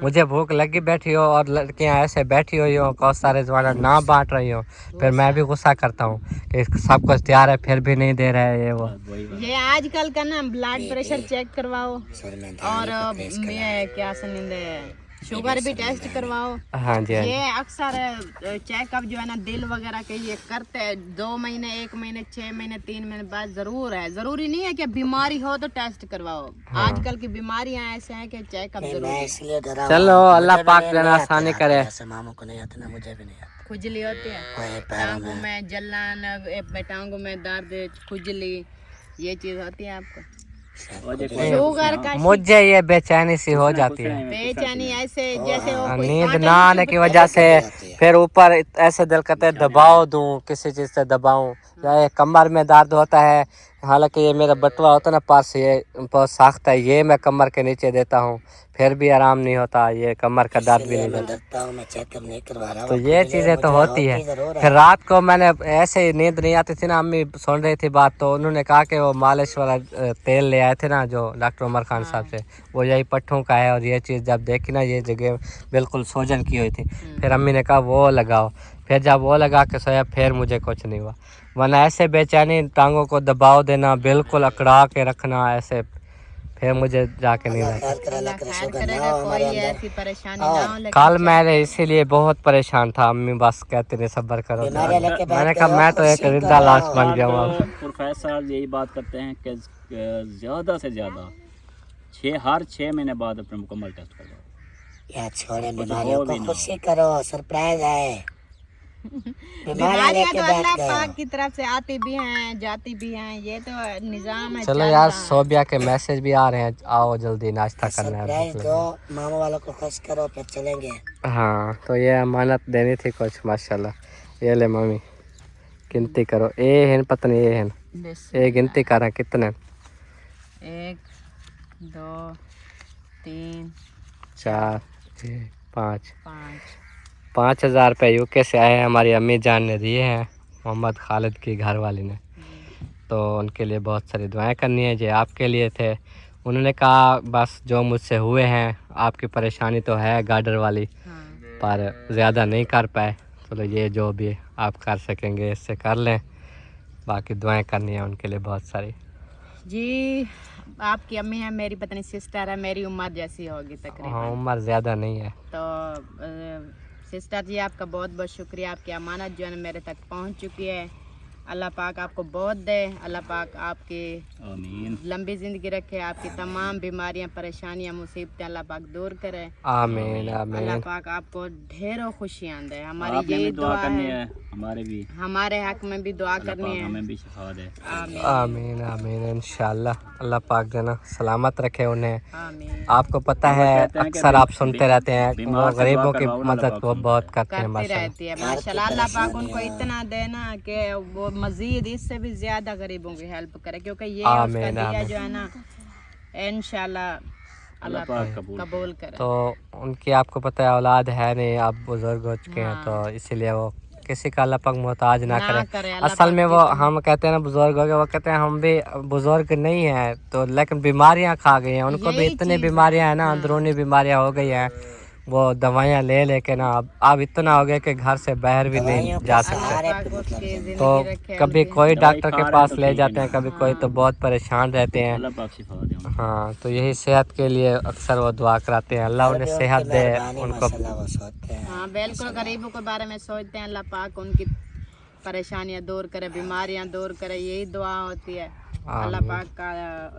मुझे भूख लगी बैठी हो और लड़कियां ऐसे बैठी हुई हो, बहुत सारे जवाना ना बांट रही हो, फिर मैं भी गुस्सा करता हूँ कि सब कुछ तैयार है फिर भी नहीं दे रहे हैं ये वो। है। वही बात। ये आजकल का ना ब्लड प्रेशर चेक करवाओ, सर में और ये क्या सुनिंदे शुगर भी टेस्ट करवाओ। हाँ जी, हाँ जी। ये अक्सर चेकअप जो है ना दिल वगैरह के ये करते हैं 2 महीने, 1 महीने, 6 महीने, 3 महीने बाद जरूर है। जरूरी नहीं है कि बीमारी हो तो टेस्ट करवाओ। आजकल की बीमारियां ऐसे हैं कि चेकअप जरूरी मैं है। इसलिए डरा चलो, हुआ हूँ। अल्लाह मुझे भी पाक नहीं जरा आता आसानी यार, करे। जैसे मामू को नहीं आता ना, मुझे भी नहीं आता। खुजली होती है, ओए पैरों टांगों में में जलन, टांगों में दर्द, खुजली, ये चीज होती है आपको। और जो शुगर का मुझे ये बेचैनी सी हो जाती है, बेचैनी ऐसे जैसे वो कोई नींद कांटे ना आने की वजह से। फिर ऊपर ऐसे दिल करते है दबाव दूं, किसी चीज से दबाऊं, या ये कमर में दर्द होता है। हालांकि ये मेरा बटवा होता है ना पास, ये बहुत सख्त है, ये मैं कमर के नीचे देता हूँ फिर भी आराम नहीं होता, ये कमर का दर्द भी नहीं मैं होता। डरता हूँ, मैं चेकअप नहीं करवा रहा हूँ। तो ये चीजें तो होती है। फिर रात को मैंने ऐसे ही नींद नहीं आती थी ना, अम्मी सुन रही थी बात, तो उन्होंने कहा कि वो मालिश वाला तेल ले आए थे ना जो डॉक्टर उमर खान साहब से, वो यही पट्ठों का है। और ये चीज़ जब देखी ना, ये जगह बिल्कुल सूजन की हुई थी, फिर अम्मी ने कहा वो लगाओ। फिर जब वो लगा के सोया फिर मुझे कुछ नहीं हुआ, वरना ऐसे बेचैनी टांगों को दबाव देना, बिल्कुल अकड़ा के रखना ऐसे, फिर मुझे जाके नहीं लगा। अल्लाह खैर करेगा, कोई ऐसी परेशानी ना हो। लेकिन कल मैंने इसीलिए बहुत परेशान था, अम्मी बस कहते रहे सब्र करो। मैंने कहा मैं तो एक जिंदा लाश बन गया हूँ। प्रोफेसर यही बात करते हैं कि ज़्यादा से ज़्यादा हर 6 महीने बाद अपने मुकम्मल टेस्ट करवाओ। या छोड़े बीमारियों को, खुशी करो, सरप्राइज है। बीमारियां तो अल्लाह पाक की तरफ से आती भी हैं जाती भी हैं, ये तो निजाम है। चलो यार, सोबिया के मैसेज भी आ रहे हैं, आओ जल्दी नाश्ता करना है। सरप्राइज दो, मामा वालों को खुश करो, फिर चलेंगे। हाँ, तो ये अमानत देनी थी कुछ, माशाल्लाह। ये ले मम्मी, गिनती करो। ए हैं पत्नी, ये हैं ये गिनती कर रहे हैं कितने? 1 2 3 4 5 5,000 रुपये यूके से आए हैं, हमारी अम्मी जान ने दिए हैं मोहम्मद खालिद की घर वाली ने। तो उनके लिए बहुत सारी दुआएं करनी है, जो आपके लिए थे। उन्होंने कहा बस जो मुझसे हुए हैं, आपकी परेशानी तो है गार्डर वाली, पर ज़्यादा नहीं कर पाए। चलो ये जो भी आप कर सकेंगे इससे कर लें, बाकी दुआएं करनी है उनके लिए बहुत सारी। जी आपकी अम्मी है, मेरी पत्नी सिस्टर है, मेरी उम्र जैसी होगी तकरीबन। हाँ, उम्र ज़्यादा नहीं है। तो सिस्टर जी आपका बहुत बहुत शुक्रिया, आपकी अमानत जो है मेरे तक पहुंच चुकी है। अल्लाह पाक आपको बहुत दे, अल्लाह पाक आपकी आमीन। लंबी ज़िंदगी रखे, आपकी तमाम बीमारियां परेशानियां मुसीबतें अल्लाह पाक दूर करे। आमीन आमीन। अल्लाह पाक आपको ढेरों खुशियां दे। हमारी आपने यही भी दुआ करनी है, है, हमारे भी, हमारे हक में भी दुआ अल्लाह करनी पाक है। हमें भी शिफा दे। आमीन आमीन आमीन इंशाल्लाह। अल्लाह पाक देना सलामत रखे उन्हें। आमीन। आपको पता है कहते हैं कि अक्सर आप सुनते रहते हैं वो बीमार से गरीबों दुआ की करवाओ, मदद अल्लाह वो पाक बहुत करते हैं करती माशाल्लाह। रहती है माशाल्लाह। अल्लाह पाक उनको इतना देना कि वो मजीद इससे भी ज्यादा गरीबों की हेल्प करे, क्योंकि ये उसका आमीन, दिया आमीन। जो है ना, इंशाल्लाह अल्लाह पाक पाक कबूल कबूल करे। तो उनकी आपको पता है औलाद है नहीं, आप बुजुर्ग हो चुके हैं, तो इसीलिए वो किसी का अल्लाह पाक मोहताज ना करे। अल्लाह असल पाक में वो हम कहते हैं ना बुजुर्ग हो गए, वो कहते हैं हम भी बुजुर्ग नहीं हैं, तो लेकिन बीमारियां खा गई हैं उनको भी, यही इतनी चीज़ बीमारियां हैं ना, अंदरूनी बीमारियां हो गई हैं, वो दवाइयाँ ले लेके ना अब इतना हो गया कि घर से बाहर भी नहीं जा सकते। तो कभी कोई डॉक्टर के पास ले जाते हैं, कभी कोई, तो बहुत परेशान रहते हैं। अल्लाह पाक शिफा दे उन्हें। हाँ, तो यही सेहत के लिए अक्सर वो दुआ कराते हैं, अल्लाह उन्हें सेहत दे उनको। हाँ बिल्कुल, गरीबों के बारे में सोचते हैं, अल्लाह पाक उनकी परेशानियां दूर करे, बीमारियां दूर करे, यही दुआ होती है। अल्लाह पाक का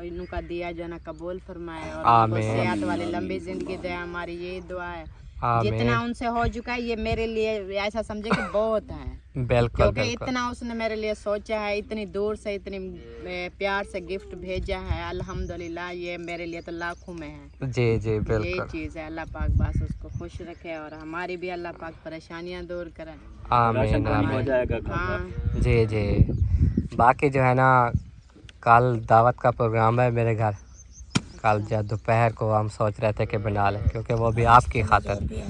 इनका दिया जो है ना कबूल फरमाए और उनको सेहत वाली लंबी जिंदगी दे, हमारी यही दुआ है। जितना उनसे हो चुका है ये मेरे लिए ऐसा समझे कि बहुत है, बिल्कुल क्योंकि इतना उसने मेरे लिए सोचा है, इतनी दूर से इतनी प्यार से गिफ्ट भेजा है, अल्हम्दुलिल्लाह ये मेरे लिए तो लाखों में है। जी जी ये बिल्कुल। चीज़ है, अल्लाह पाक बस उसको खुश रखे और हमारी भी अल्लाह पाक परेशानियां दूर करे। आमीन हो आमीन। जाएगा घर हाँ पर। जी जी। बाकी जो है ना, कल दावत का प्रोग्राम है मेरे घर, कल जो दोपहर को हम सोच रहे थे कि बना लें, क्योंकि वो भी आपकी खातिर,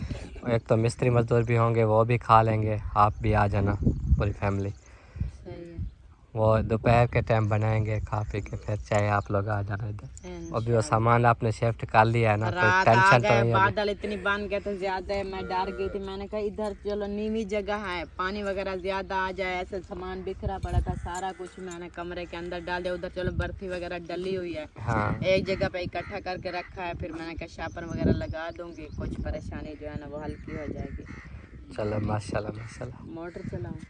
एक तो मिस्त्री मजदूर भी होंगे, वो भी खा लेंगे, आप भी आ जाना पूरी फैमिली। सही है। वो दोपहर के टाइम बनाएंगे, खा पी के फिर चाहे आप लोग आ जाना इधर। अभी वो सामान आपने शिफ्ट कर लिया है ना, तो रात आ टेंशन तो गए, नहीं है। बादल इतनी बन गए तो ज्यादा है, मैं डर गई थी, मैंने कहा इधर चलो नीवी जगह है, पानी वगैरह ज्यादा आ जाए, ऐसे सामान बिखरा पड़ा था, सारा कुछ मैंने कमरे के अंदर डाल दिया। उधर चलो बर्फी वगैरह डली हुई है, हाँ एक जगह पे इकट्ठा करके रखा है, फिर मैंने कहा शापर वगैरह लगा दूंगी, कुछ परेशानी जो है ना वो हल्की हो जाएगी। चलो माशाल्लाह माशाल्लाह। मोटर चलाऊं?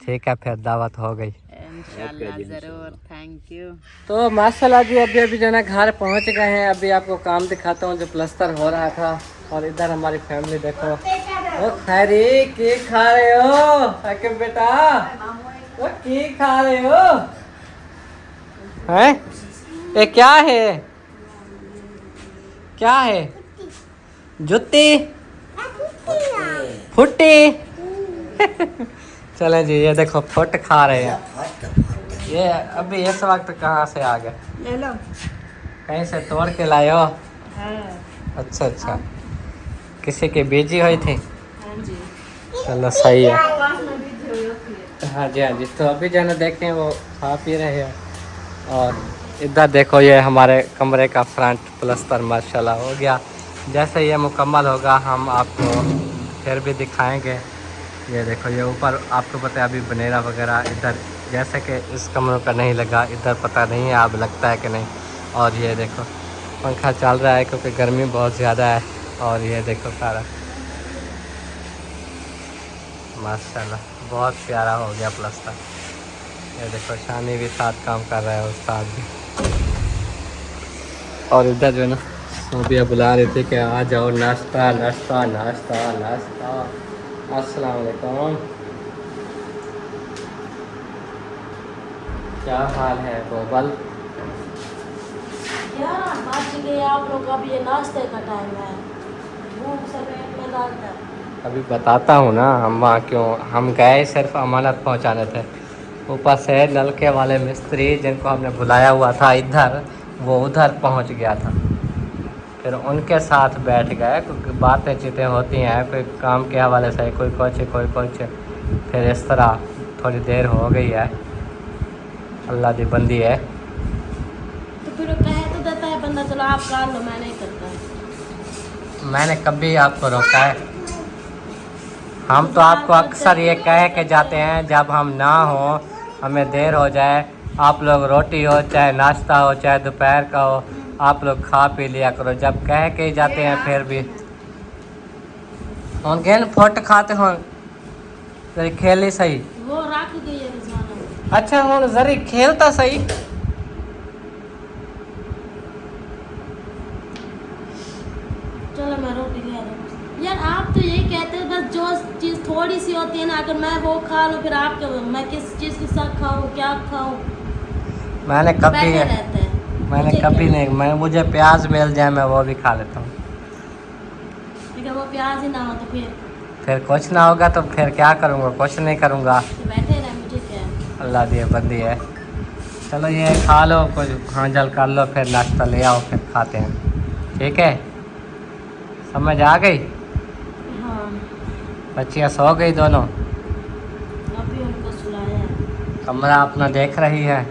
ठीक है, फिर दावत हो गई इंशाल्लाह जरूर, थैंक यू। तो माशाल्लाह जी, अभी जो है घर पहुंच गए हैं। अभी आपको काम दिखाता हूँ जो प्लस्तर हो रहा था। और इधर हमारी फैमिली देखो। ओ खैरी, की खा रहे हो आके बेटा? ओ की खा रहे हो? हैं? ये क्या है? क्या है? जुत्ती? फुट्टी? चलें जी, ये देखो फुट खा रहे हैं। ये अभी इस वक्त कहाँ से आ गए? ले लो। कहीं से तोड़ के लाए हो? अच्छा अच्छा, किसी की बीजी हुई थी? चलो सही है। हाँ जी हाँ जी। तो अभी जो है ना देखें वो खा पी रहे हैं। और इधर देखो, ये हमारे कमरे का फ्रंट प्लस्तर माशाल्लाह हो गया। जैसे ये मुकम्मल होगा हम आपको फिर भी दिखाएंगे। ये देखो, ये ऊपर आपको पता है अभी बनेरा वगैरह इधर, जैसे कि इस कमरों का नहीं लगा, इधर पता नहीं है अब लगता है कि नहीं। और ये देखो पंखा चल रहा है क्योंकि गर्मी बहुत ज़्यादा है। और ये देखो सारा माशाल्लाह बहुत प्यारा हो गया प्लास्टर। ये देखो शानी भी साथ काम कर रहा है, उस्ताद भी। और इधर जो है ना सोबिया बुला रही थी कि आ जाओ नाश्ता नाश्ता नाश्ता नाश्ता। अस्सलाम वालेकुम, क्या हाल है गोबल? क्या बच गए आप लोग, अब ये नाश्ते का टाइम है, भूख से पेट में दर्द है। अभी बताता हूँ ना अम्मा क्यों हम गए, सिर्फ अमानत पहुँचाने थे। ऊपर से नलके वाले मिस्त्री जिनको हमने बुलाया हुआ था इधर, वो उधर पहुँच गया था। फिर उनके साथ बैठ गए क्योंकि बातें चीतें होती हैं, कोई काम के हवाले से, कोई कुछ। फिर इस तरह थोड़ी देर हो गई है। अल्लाह दी बंदी है। तो फिर कहे तो देता है बंदा चलो आप कर लो, मैं नहीं करता। मैंने कभी आपको रोका है? हम तो आपको अक्सर ये कह के जाते हैं जब हम ना हो, हमें देर हो जाए, आप लोग रोटी हो चाहे नाश्ता हो चाहे दोपहर का हो, आप लोग खा पी लिया करो। जब कह के ही जाते हैं फिर भी उनके फोट खाते हो जरी खेली सही। वो रख गई है रिजवाना। अच्छा हूँ जरी खेलता सही। चलो मैं रोटी ले आ रही हूँ। यार आप तो यही कहते हो बस जो चीज़ थोड़ी सी होती है ना, अगर मैं वो खा लूँ फिर आप मैं किस चीज़ के साथ खाऊँ, क्या खाऊँ? मैंने कभी बैठे रहते हैं। मैंने मुझे कभी क्या? नहीं, मैं मुझे प्याज मिल जाए मैं वो भी खा लेता हूँ। अगर वो प्याज ही ना हो तो फिर कुछ ना होगा तो फिर क्या करूँगा? कुछ नहीं करूँगा। तो बैठे रहे, मुझे क्या है। अल्लाह दिए बंदी है। चलो ये खा लो, कुछ हांजल कर लो, फिर नाश्ता ले आओ, फिर खाते हैं। ठीक है, समझ आ गई? हाँ बच्चियाँ सो गई दोनों? अभी उनको सुलाया है। कमरा अपना देख रही है।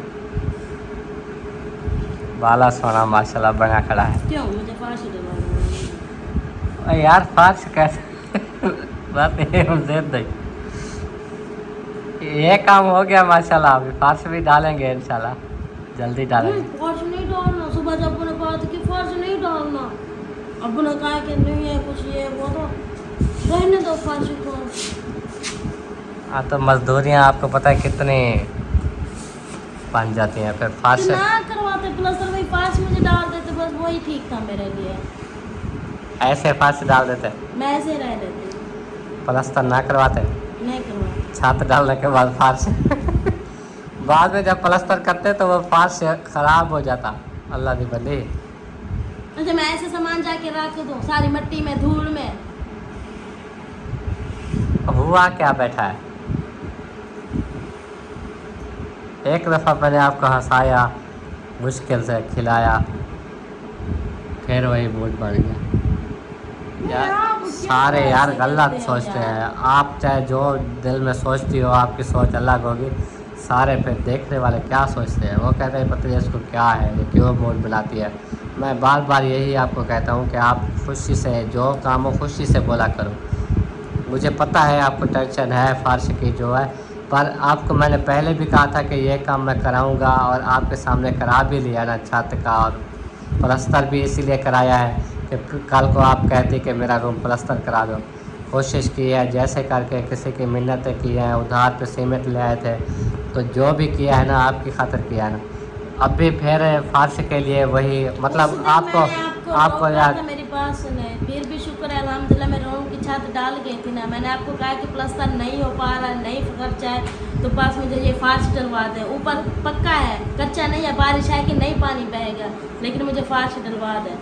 बाला सोना माशाल्लाह बना खड़ा है। क्यों मुझे फांसी दिलवानी? अरे यार फार्स कैसे बात ये हम दे दे। ये काम हो गया माशाल्लाह, अभी फार्स भी डालेंगे इंशाल्लाह, जल्दी डालेंगे। फर्श नहीं डालना, सुबह जब अपने बात की फर्श नहीं डालना, अब ने कहा कि नहीं है कुछ ये वो, तो रहने दो फर्श को। हाँ तो मजदूरियाँ आपको पता है कितनी बन जाती हैं, फिर फार्स तो ना करवाते प्लस्तर, वही फर्श मुझे डाल देते, बस वही ठीक था मेरे लिए। ऐसे फार्स डाल देते, मैं ऐसे रह लेती, प्लास्टर ना करवाते, नहीं करवाते। छत डालने के बाद फार्स बाद में जब प्लास्टर करते तो वो फार्स खराब हो जाता। अल्लाह दी बंदी। अच्छा मैं ऐसे सामान जाके रख दूँ सारी मिट्टी में धूल में? हुआ क्या बैठा है? एक दफ़ा मैंने आपको हंसाया, मुश्किल से खिलाया, फिर वही मूड बढ़ गया। यार सारे यार गलत सोचते हैं। आप चाहे जो दिल में सोचती हो, आपकी सोच अलग होगी, सारे फिर देखने वाले क्या सोचते हैं, वो कहते हैं पता नहीं इसको क्या है, ये क्यों मूड बनाती है। मैं बार बार यही आपको कहता हूँ कि आप खुशी से जो काम हो खुशी से बोला करो। मुझे पता है आपको टेंशन है फार्श की जो है, पर आपको मैंने पहले भी कहा था कि ये काम मैं कराऊंगा, और आपके सामने करा भी लिया ना छत का, और प्लास्टर भी इसीलिए कराया है कि कल को आप कहती कि मेरा रूम प्लास्टर करा दो। कोशिश की है जैसे करके, किसी की मिन्नतें की हैं, उधार पे सीमेंट ले आए थे, तो जो भी किया है ना आपकी खातिर किया है ना। अब भी फिर फार्श के लिए वही मतलब आपको यार मेरे पास नहीं, फिर भी शुक्र है अल्हम्दुलिल्लाह मेरे रूम की छत डाल गई थी ना। मैंने आपको कहा कि प्लास्टर नहीं हो पा रहा, नहीं खर्चा है, तो बस मुझे ये फार्श डलवा दें। ऊपर पक्का है, कच्चा नहीं है, बारिश है कि नहीं पानी बहेगा, लेकिन मुझे फार्श डलवा दें।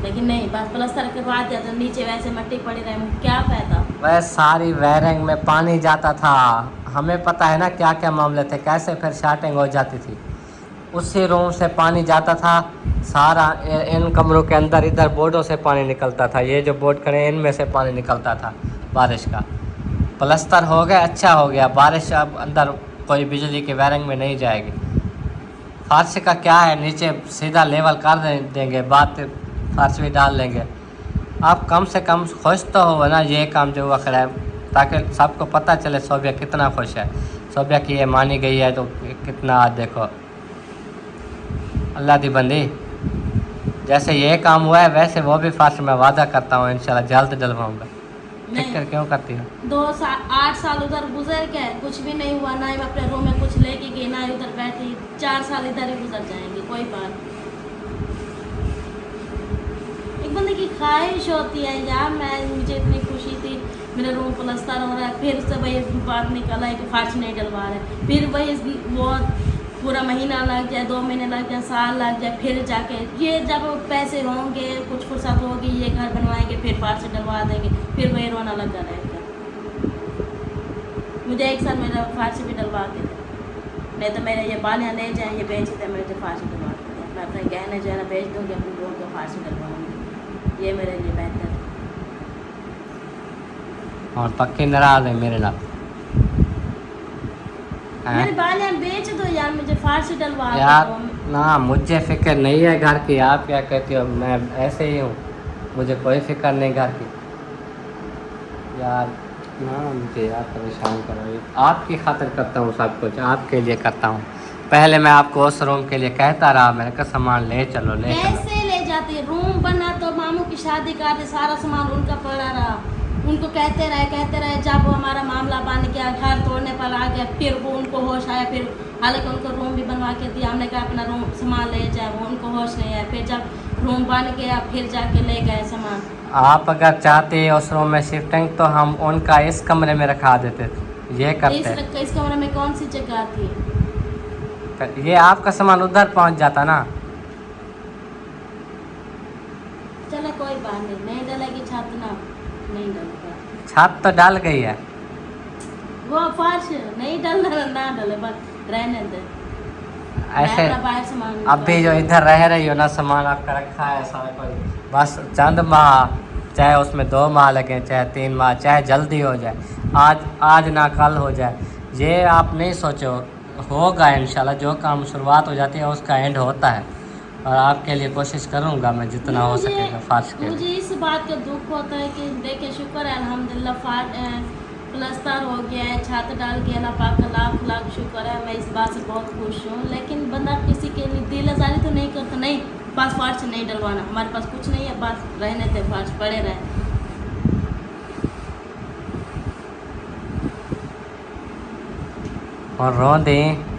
लेकिन नहीं, बस प्लास्टर करवा दिया तो नीचे वैसे मिट्टी पड़ी रहे, क्या फायदा। वह सारी वायरिंग में पानी जाता था, हमें पता है ना क्या क्या मामले थे, कैसे फिर शार्टिंग हो जाती थी। उसी रूम से पानी जाता था सारा, इन कमरों के अंदर इधर बोर्डों से पानी निकलता था, ये जो बोर्ड खड़े हैं इनमें से पानी निकलता था बारिश का। प्लास्टर हो गया, अच्छा हो गया, बारिश अब अंदर कोई बिजली की वायरिंग में नहीं जाएगी। फार्श का क्या है, नीचे सीधा लेवल कर देंगे, बात फार्श भी डाल लेंगे। आप कम से कम खुश तो हो ना, ये काम जो हुआ खड़ा है ताकि सबको पता चले सोबिया कितना खुश है। सोबिया की ये मानी गई है तो कितना, आज देखो अल्लाह दी बंदी, जैसे ये काम हुआ है वैसे वो भी फास्ट मैं वादा करता हूँ इंशाल्लाह जल्द डलवाऊंगा। फिक्र क्यों करती हो? 8 साल उधर गुजर गए, कुछ भी नहीं हुआ, ना ही मैं अपने रूम में कुछ लेके गई, ना ही उधर बैठी। 4 साल इधर ही गुजर जाएंगे, कोई बात। एक बंदे की ख्वाहिश होती है यार, मुझे इतनी खुशी थी मेरा रूम प्लस्तर हो रहा है, फिर से वही बात निकला है कि फार्श नहीं डलवा रहे, फिर वही वो पूरा महीना लग जाए, 2 महीने लग जाए, साल लग जाए, फिर जाके ये जब पैसे होंगे, कुछ फुर्सत होगी, ये घर बनवाएंगे, फिर फार्श डलवा देंगे, फिर वही रोना लगा रहेगा। मुझे एक साल मेरा फार्श भी डलवा के दे, नहीं तो मेरे ये बालियाँ ले जाएँ, ये बेच दे, मुझे फार्श डलवा के दे, मैं अपने गहने जो है ना बेच दूँगी, अपने रूम का फार्श डलवाऊँगी, ये मेरे लिए बेहतर है। और पक्की नाराज है मेरे नाल? मेरे बालियाँ बेच दो यार, मुझे फार्श डलवा यार दो। ना, मुझे फिक्र नहीं है घर की, आप क्या कहती हो, मैं ऐसे ही हूँ, मुझे कोई फिक्र नहीं घर की। यार ना मुझे यार परेशान करो, आपकी खातिर करता हूँ सब कुछ, आपके लिए करता हूँ। पहले मैं आपको उस रूम के लिए कहता रहा, मैंने कहा सामान ले चलो ले चलो। कैसे ले जाती? रूम बना तो मामू की शादी का सारा सामान उनका पड़ा रहा, उनको कहते रहे, जब वो हमारा मामला बन गया, घर तोड़ने पर आ गया, फिर वो उनको होश आया, फिर हालांकि उनको रूम भी बनवा के दिया, हमने कहा अपना रूम सामान ले जाए, वो उनको होश नहीं आया, फिर जब रूम बन गया फिर जाके ले गए सामान। आप अगर चाहते उस रूम में शिफ्टिंग तो हम उनका इस कमरे में रखा देते, ये करते। इस कमरे में कौन सी जगह थी? ये आपका सामान उधर पहुंच जाता ना। चलो कोई बात नहीं डलेगी छत ना, नहीं डलेगा। छत तो डाल गई है, वो फर्श नहीं डलना, ना डले, बस रहने दे। ऐसे बाहर सामान अभी जो इधर रह रही हो ना, सामान आपका रखा है सारा कुछ, बस चंद माह, चाहे उसमें 2 माह लगे, चाहे 3 माह, चाहे जल्दी हो जाए, आज ना कल हो जाए, ये आप नहीं सोचो, होगा इंशाल्लाह। जो काम शुरुआत हो जाती है उसका एंड होता है, और आपके लिए कोशिश करूंगा मैं जितना हो सकेगा फार्श के लिए। मुझे इस बात का दुख होता है कि देखिए शुक्र है अल्हम्दुलिल्लाह प्लस्तर हो गया है, छत डाल के अल्लाह पाक का लाख लाख शुक्र है, मैं इस बात से बहुत खुश हूँ। लेकिन बंदा किसी के लिए दिल आज़ारी तो नहीं करता, नहीं बस फार्श नहीं डलवाना, हमारे पास कुछ नहीं है, बस रहने थे फार्श पड़े रहे। और रो दें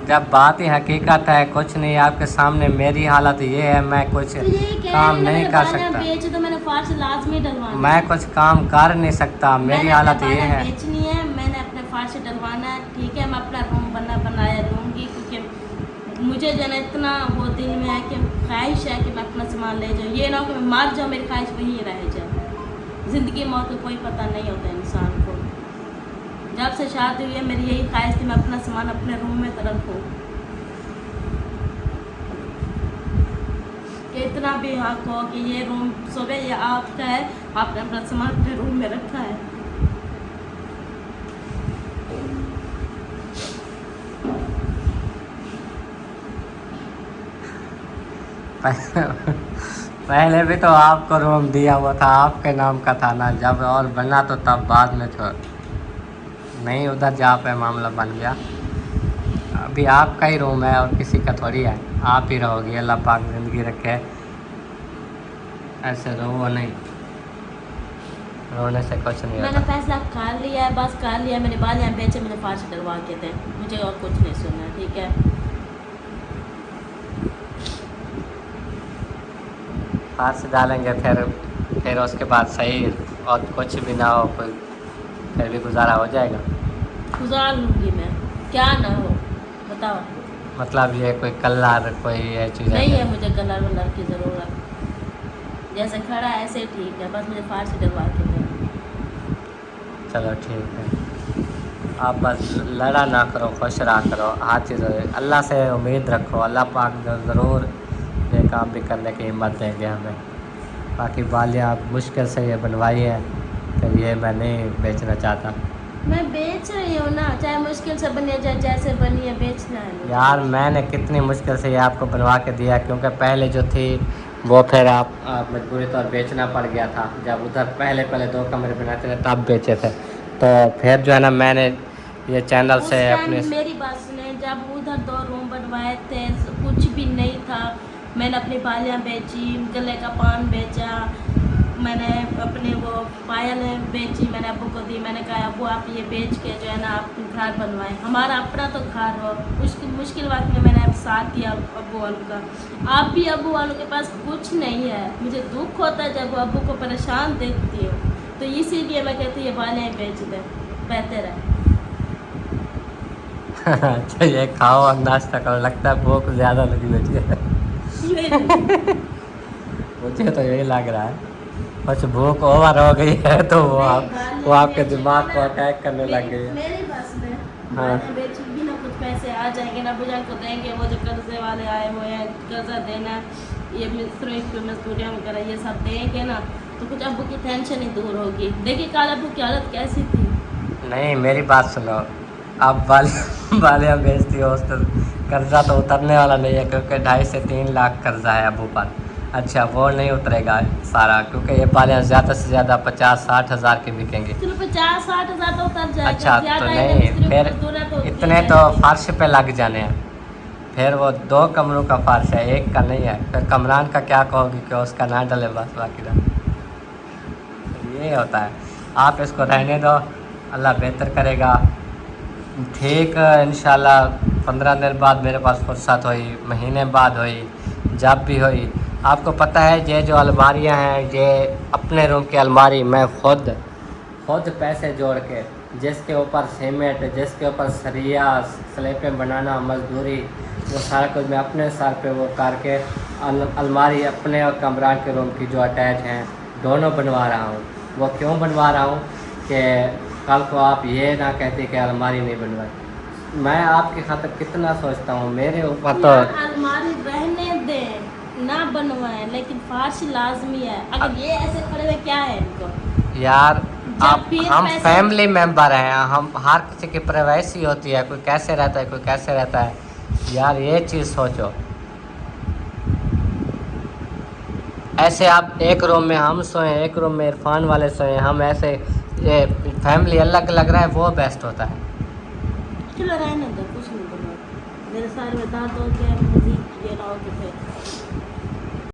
जब बात ही हकीकत है, कुछ नहीं, आपके सामने मेरी हालत ये है, मैं कुछ तो ये काम नहीं कर सकता, बेच तो मैंने फार्श लाजमी डलवाना, मैं कुछ काम कर नहीं सकता, मेरी हालत ये है। बेचनी है, मैंने अपने फार्श डलवाना है, ठीक है, मैं अपना रूम बनाया लूँगी, क्योंकि मुझे जो है इतना वो दिल में है कि ख्वाहिश है कि मैं अपना सामान ले जाऊँ, ये ना हो कि मैं मर जाऊँ, मेरी ख्वाहिश वहीं रह जाए। ज़िंदगी मौत का कोई पता नहीं होता इंसान को। जब से शादी हुई है मेरी यही ख्वाहिश थी मैं अपना सामान अपने रूम में तो रखूँ, कि इतना भी हक हो कि ये रूम सुबह ये आपका है, आपने अपना सामान अपने रूम में रखा है। पहले भी तो आपको रूम दिया हुआ था, आपके नाम का था ना, जब और बना तो तब बाद में तो नहीं, उधर जहाँ पे मामला बन गया। अभी आपका ही रूम है और किसी का थोड़ी है, आप ही रहोगी, अल्लाह पाक ज़िंदगी रखे। ऐसे रो नहीं, रोने से कुछ नहीं मैंने होता। फैसला कर लिया है, बस कर लिया, मेरे बाल यहाँ बेचे, मैंने फार्श डलवा के थे, मुझे और कुछ नहीं सुनना, ठीक है। फार्श डालेंगे फिर उसके बाद सही, और कुछ भी ना हो कोई, फिर भी गुजारा हो जाएगा। गुजार लूँगी मैं, क्या ना हो बताओ। मतलब ये कोई कलर कोई ये चीज़ नहीं है मुझे कलर वलर की ज़रूरत, जैसे खड़ा है ऐसे ठीक है, बस मुझे फार्श डलवा के दे। चलो ठीक है, आप बस लड़ा ना करो, खुश रहा करो, हर चीज़ अल्लाह से उम्मीद रखो, अल्लाह पाक ज़रूर ये काम भी करने की हिम्मत देंगे हमें। बाकी बालियाँ आप मुश्किल से ये बनवाई है, फिर ये मैं नहीं बेचना चाहता। मैं बेच रही हूँ ना, चाहे मुश्किल से बनी जाए, जैसे बनी है बेचना है मुझे। यार मैंने कितनी मुश्किल से ये आपको बनवा के दिया, क्योंकि पहले जो थी वो फिर आप मजबूरी तौर बेचना पड़ गया था। जब उधर पहले 2 कमरे बनाते थे तब बेचे थे। तो फिर जो है ना मैंने ये चैनल उस से टाइम अपने मेरी बात सुने, जब उधर 2 रूम बनवाए थे कुछ भी नहीं था। मैंने अपनी बालियाँ बेची, गले का पान बेचा, मैंने अपने वो पायल बेची, मैंने अब्बू को दी। मैंने कहा अब्बू आप ये बेच के जो है ना आप घर बनवाएं, हमारा अपना तो घर हो। मुश्किल वक्त में मैंने साथ दिया अब्बू वालों का। आप भी अब्बू वालों के पास कुछ नहीं है, मुझे दुख होता है जब अब्बू को परेशान देखती हो। तो इसीलिए मैं कहती हूँ ये बालियाँ बेच दें, बेहतर है। अच्छा ये खाओ और नाश्ता करो, लगता है भूख ज़्यादा लगी हुई है। मुझे तो यही लग रहा है कुछ भूख ओवर हो गई है, तो वो आपके दिमाग को अटैक करने लग गई है। मेरी बस में हाँ। बालियाँ बेच भी ना कुछ पैसे आ जाएंगे ना बुझा को देंगे। वो जो कर्जे वाले आए हुए हैं, कर्जा देना, ये मजदूरियाँ वगैरह ये सब देंगे ना, तो कुछ अब्बू की टेंशन ही दूर होगी। देखिए कल अब्बू की हालत कैसी थी। नहीं मेरी बात सुनो, आप बालियाँ बेचती हो तो कर्जा तो उतरने वाला नहीं है, क्योंकि 2.5 से 3 लाख कर्जा है अबू पर। अच्छा वो नहीं उतरेगा सारा, क्योंकि ये बालियाँ ज़्यादा से ज़्यादा 50-60 हज़ार की बिकेंगी। चलो 50-60 हज़ार तो उतर जाएगा। अच्छा तो नहीं, फिर इतने तो फर्श पे लग जाने हैं। फिर वो 2 कमरों का फर्श है, 1 का नहीं है। फिर कमरान का क्या कहोगी कि उसका ना डले बस, बाकी ना। ये होता है। आप इसको रहने दो, अल्लाह बेहतर करेगा। ठीक इंशाल्लाह 15 दिन बाद मेरे पास फुर्सत हुई, महीने बाद हुई, जब भी हुई। आपको पता है ये जो अलमारियां हैं, ये अपने रूम की अलमारी मैं खुद पैसे जोड़ के, जिसके ऊपर सीमेंट, जिसके ऊपर सरिया स्लेपें बनाना, मजदूरी, वो सारा कुछ मैं अपने सर पे वो करके अलमारी अपने और कमरान के रूम की जो अटैच हैं दोनों बनवा रहा हूँ। वो क्यों बनवा रहा हूँ कि कल को आप ये ना कहते कि अलमारी नहीं बनवाई। मैं आपकी खातिर कितना सोचता हूँ, मेरे ऊपर तो अलमारी रहने दें ना बनवाएं, लेकिन फर्श लाजमी है। अगर ये ऐसे खड़े हुए क्या है इनको यार, आप फिर हम पैसे- फैमिली मेंबर हैं, हम हर किसी की प्राइवेसी होती है, कोई कैसे रहता है कोई कैसे रहता है। यार ये चीज़ सोचो, ऐसे आप एक रूम में हम सोएं, एक रूम में इरफान वाले सोएं, हम ऐसे ये फैमिली अलग अलग रहे, वो बेस्ट होता है। चलो रहने दो, कुछ नहीं बनवा। मेरे सारे में दांत हो गया, मजीद ये ना हो कि फिर